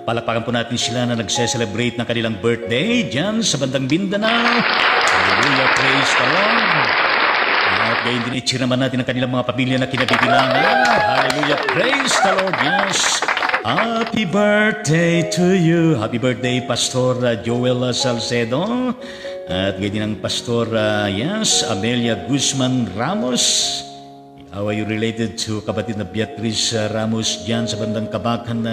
palakpakan po natin sila na nagse-celebrate ng kanilang birthday dyan sa bandang Mindanao. Hallelujah, praise the Lord. At gayon din i-cheer naman natin ang kanilang mga pamilya na kinabibilangan. Hallelujah, praise the Lord, yes. Happy birthday to you. Happy birthday, Pastor Joel Salcedo. At ganyan ang Pastor, yes, Amelia Guzman Ramos. How are you related to kapatid na Beatriz Ramos dyan sa bandang Kabakan,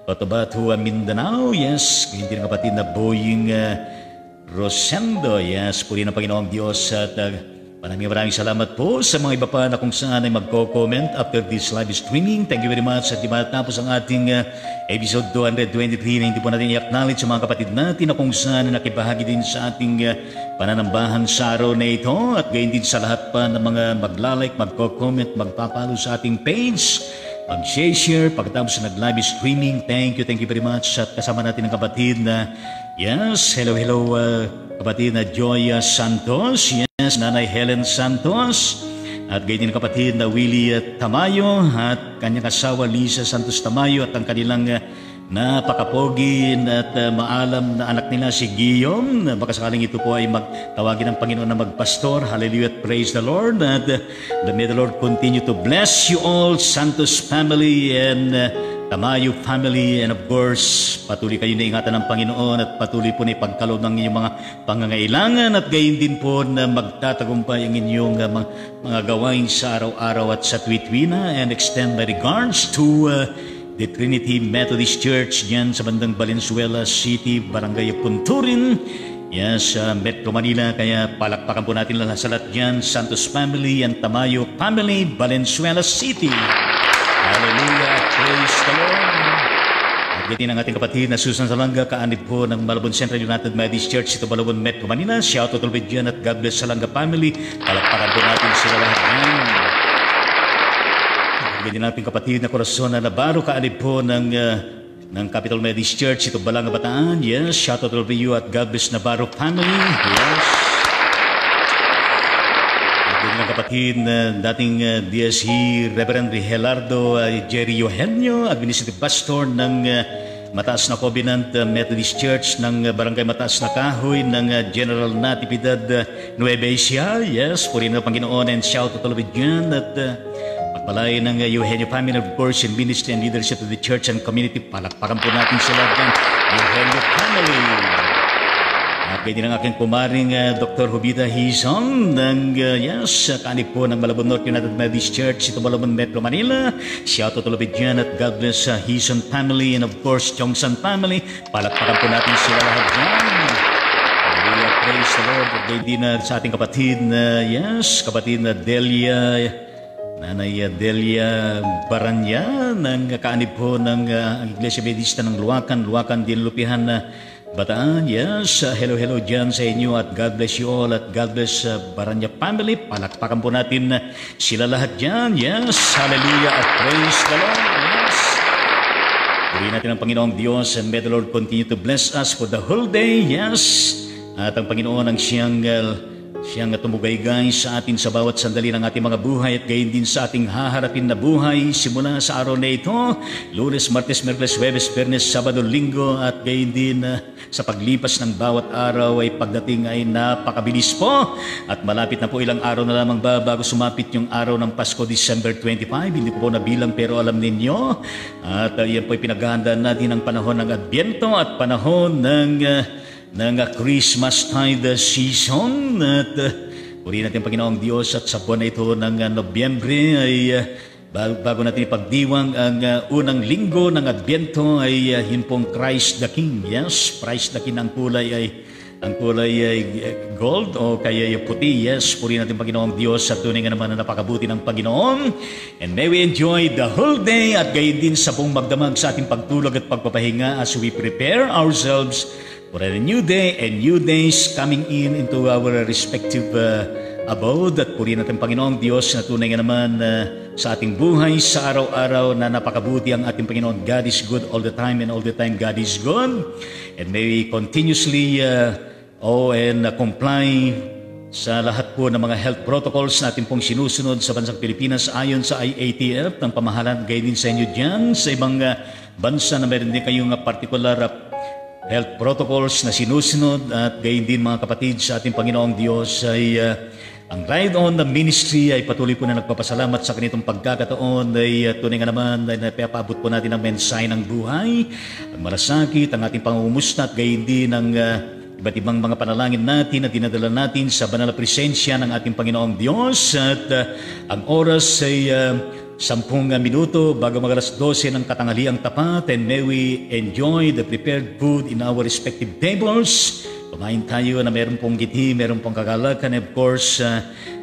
Cotabato, Mindanao? Yes, ganyan din ang kapatid na Boying Rosendo. Yes, puri ng Panginoong Diyos. At maraming salamat po sa mga iba pa na kung saan ay magko-comment after this live streaming. Thank you very much. At di matapos ang ating episode 223 na hindi po natin i-acknowledge sa mga kapatid natin na kung saan nakibahagi din sa ating pananambahan sa araw na ito. At gayon din sa lahat pa ng mga maglalike, magko-comment, magpapalo sa ating page, mag-share pagkatapos sa nag-live streaming. Thank you very much. At kasama natin ang kapatid na, yes, hello, kapatid na Joya Santos. Yes, Nanay Helen Santos. At gayon din kapatid na Willie Tamayo at kanyang asawa Lisa Santos Tamayo at ang kanilang napakapogi at maalam na anak nila si Guillaume. Baka sakaling ito po ay magtawagin ng Panginoon na magpastor. Hallelujah, praise the Lord. And may the Lord continue to bless you all, Santos family and Tamayo family, and of course, patuloy kayo na ingatan ng Panginoon at patuloy po na ipagkaloob ng inyong mga pangangailangan at gayon din po na magtatagumpay ang inyong mga gawain sa araw-araw at sa tuwit-wina. And extend my regards to the Trinity Methodist Church dyan sa bandang Valenzuela City, Barangay Punturin, yes, Metro Manila. Kaya palakpakan po natin lahat sa lahat dyan, Santos family and Tamayo family, Valenzuela City. Hallelujah, praise the Lord. At gayon ang ating kapatid na Susan Salanga, kaanib po ng Malabon Central United Methodist Church, ito Malabon, Metro Manila. Shout out ulit dyan at God bless Salanga family. Palakpakan po natin sila lahat dyan. ganyan nating kapatid na Corazon na nabaro kaalib po ng Capital Methodist Church, ito Balanga Bataan. Yes, shout out to you at God bless Navarro family. Yes. At ganyan ang kapatid na dating DSE Reverend Rigelardo Jerry Eugenio, Administrative Pastor ng Mataas na Covenant Methodist Church ng Barangay Mataas na Kahoy ng General Natividad Nueva Ecija. Yes, purihin na Panginoon and shout out to all of dyan at pagpalay ng Eugenio family, of course, in ministry and leadership of the church and community. Palakpakan po natin sila dyan, Eugenio family. At ganyan ang aking kumaring Dr. Jovita Hizon ng kanip po ng Malabon North United Methodist Church, ito Malabon Metro Manila. Shout out to Lubid dyan at God bless Hizon family and of course Chongsan family. Palakpakan po natin sila lahat dyan. Hallelujah, praise the Lord. At ganyan din sa ating kapatid na kapatid na Delia, Nanay Delia Baranya ng kaanib po ng Iglesia Methodista ng Luwakan din Lupihan na Bataan. Yes, hello dyan sa inyo at God bless you all at God bless Baranya family. Palakpakan po natin sila lahat dyan. Yes, hallelujah at praise the Lord. Yes. Purihin natin ang Panginoong Diyos and may the Lord continue to bless us for the whole day. Yes, at ang Panginoon ang siyang tumugay-gay sa atin sa bawat sandali ng ating mga buhay at gayon din sa ating haharapin na buhay simula sa araw na ito, Lunes, Martes, Miyerkules, Huwebes, Biyernes, Sabado, Linggo at gayon din sa paglipas ng bawat araw ay pagdating ay napakabilis po at malapit na po ilang araw na lamang bago sumapit yung araw ng Pasko, December 25. Hindi ko po nabilang pero alam ninyo at yan po ay pinaghahandaan natin ang panahon ng Adbyento at panahon ng Christmas tide season at purihin natin Panginoong Diyos at sa buwan na ito ng Nobyembre ay bago natin ipagdiwang ang unang linggo ng Adbyento ay yun pong Christ the King. Yes, Christ the King ang kulay ay gold o kaya puti. Yes, purihin natin Panginoong Diyos at tunay nga naman na napakabuti ng Panginoon and may we enjoy the whole day at gayon din sa buong magdamag sa ating pagtulog at pagpapahinga as we prepare ourselves for a new day and new days coming into our respective abode. At purihin natin Panginoong Diyos na tunay nga naman sa ating buhay sa araw-araw na napakabuti ang ating Panginoon. God is good all the time and all the time God is good. And may we continuously comply sa lahat po ng mga health protocols na ating pong sinusunod sa bansang Pilipinas ayon sa IATF ng pamahalaan. Gayon din sa inyo dyan sa ibang bansa na meron din kayong particular health protocols na sinusunod at gayon din mga kapatid sa ating Panginoong Diyos ay ang Ride On the Ministry ay patuloy po na nagpapasalamat sa ganitong pagkakataon ay tunay nga naman ay napapaabot po natin ang mensahe ng buhay, ang malasakit, ang ating pangungumusta at gayon din ang iba't ibang mga panalangin natin na dinadala natin sa banal na presensya ng ating Panginoong Diyos at ang oras ay 10 minuto bago mag-alas 12 ng katanghaliang tapat and may we enjoy the prepared food in our respective tables. Kumain tayo na meron pong githi, meron pong kagalakan. Of course,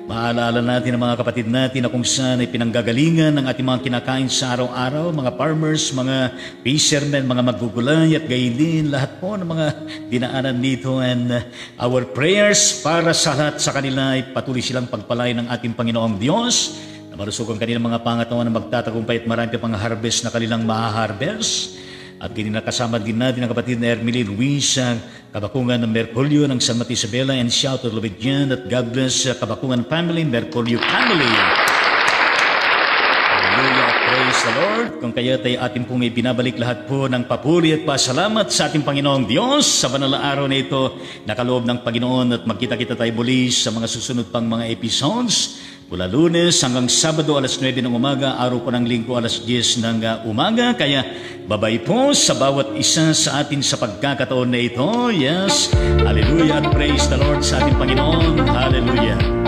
maalaala natin ang mga kapatid natin na kung saan ay pinanggagalingan ng ating mga kinakain sa araw-araw, mga farmers, mga fishermen, mga magugulay at gayon din lahat po ng mga dinaanan dito and our prayers para sa lahat sa kanila ay patuloy silang pagpalain ng ating Panginoong Diyos. Na marusok ang kanilang mga pangatawan na magtatagumpay at marami pang harvest na kanilang maha-harvest. At kasama din natin ang kapatid na Ermily Ruiz sa Kabakungan ng Merculio ng San Mateo Isabela and shout out to Lubidyan at God bless Kabakungan family, Merculio family. Hallelujah, praise the Lord. Kung kaya tayo ating pong ibinabalik lahat po ng papuri at pasalamat sa ating Panginoong Diyos sa banal na araw na ito, nakaloob ng Panginoon at magkita-kita tayo muli sa mga susunod pang mga episodes. Mula Lunes hanggang Sabado alas 9 ng umaga, araw po ng Linggo alas 10 ng umaga. Kaya babay po sa bawat isa sa atin sa pagkakataon na ito. Yes, hallelujah at praise the Lord sa ating Panginoon. Hallelujah.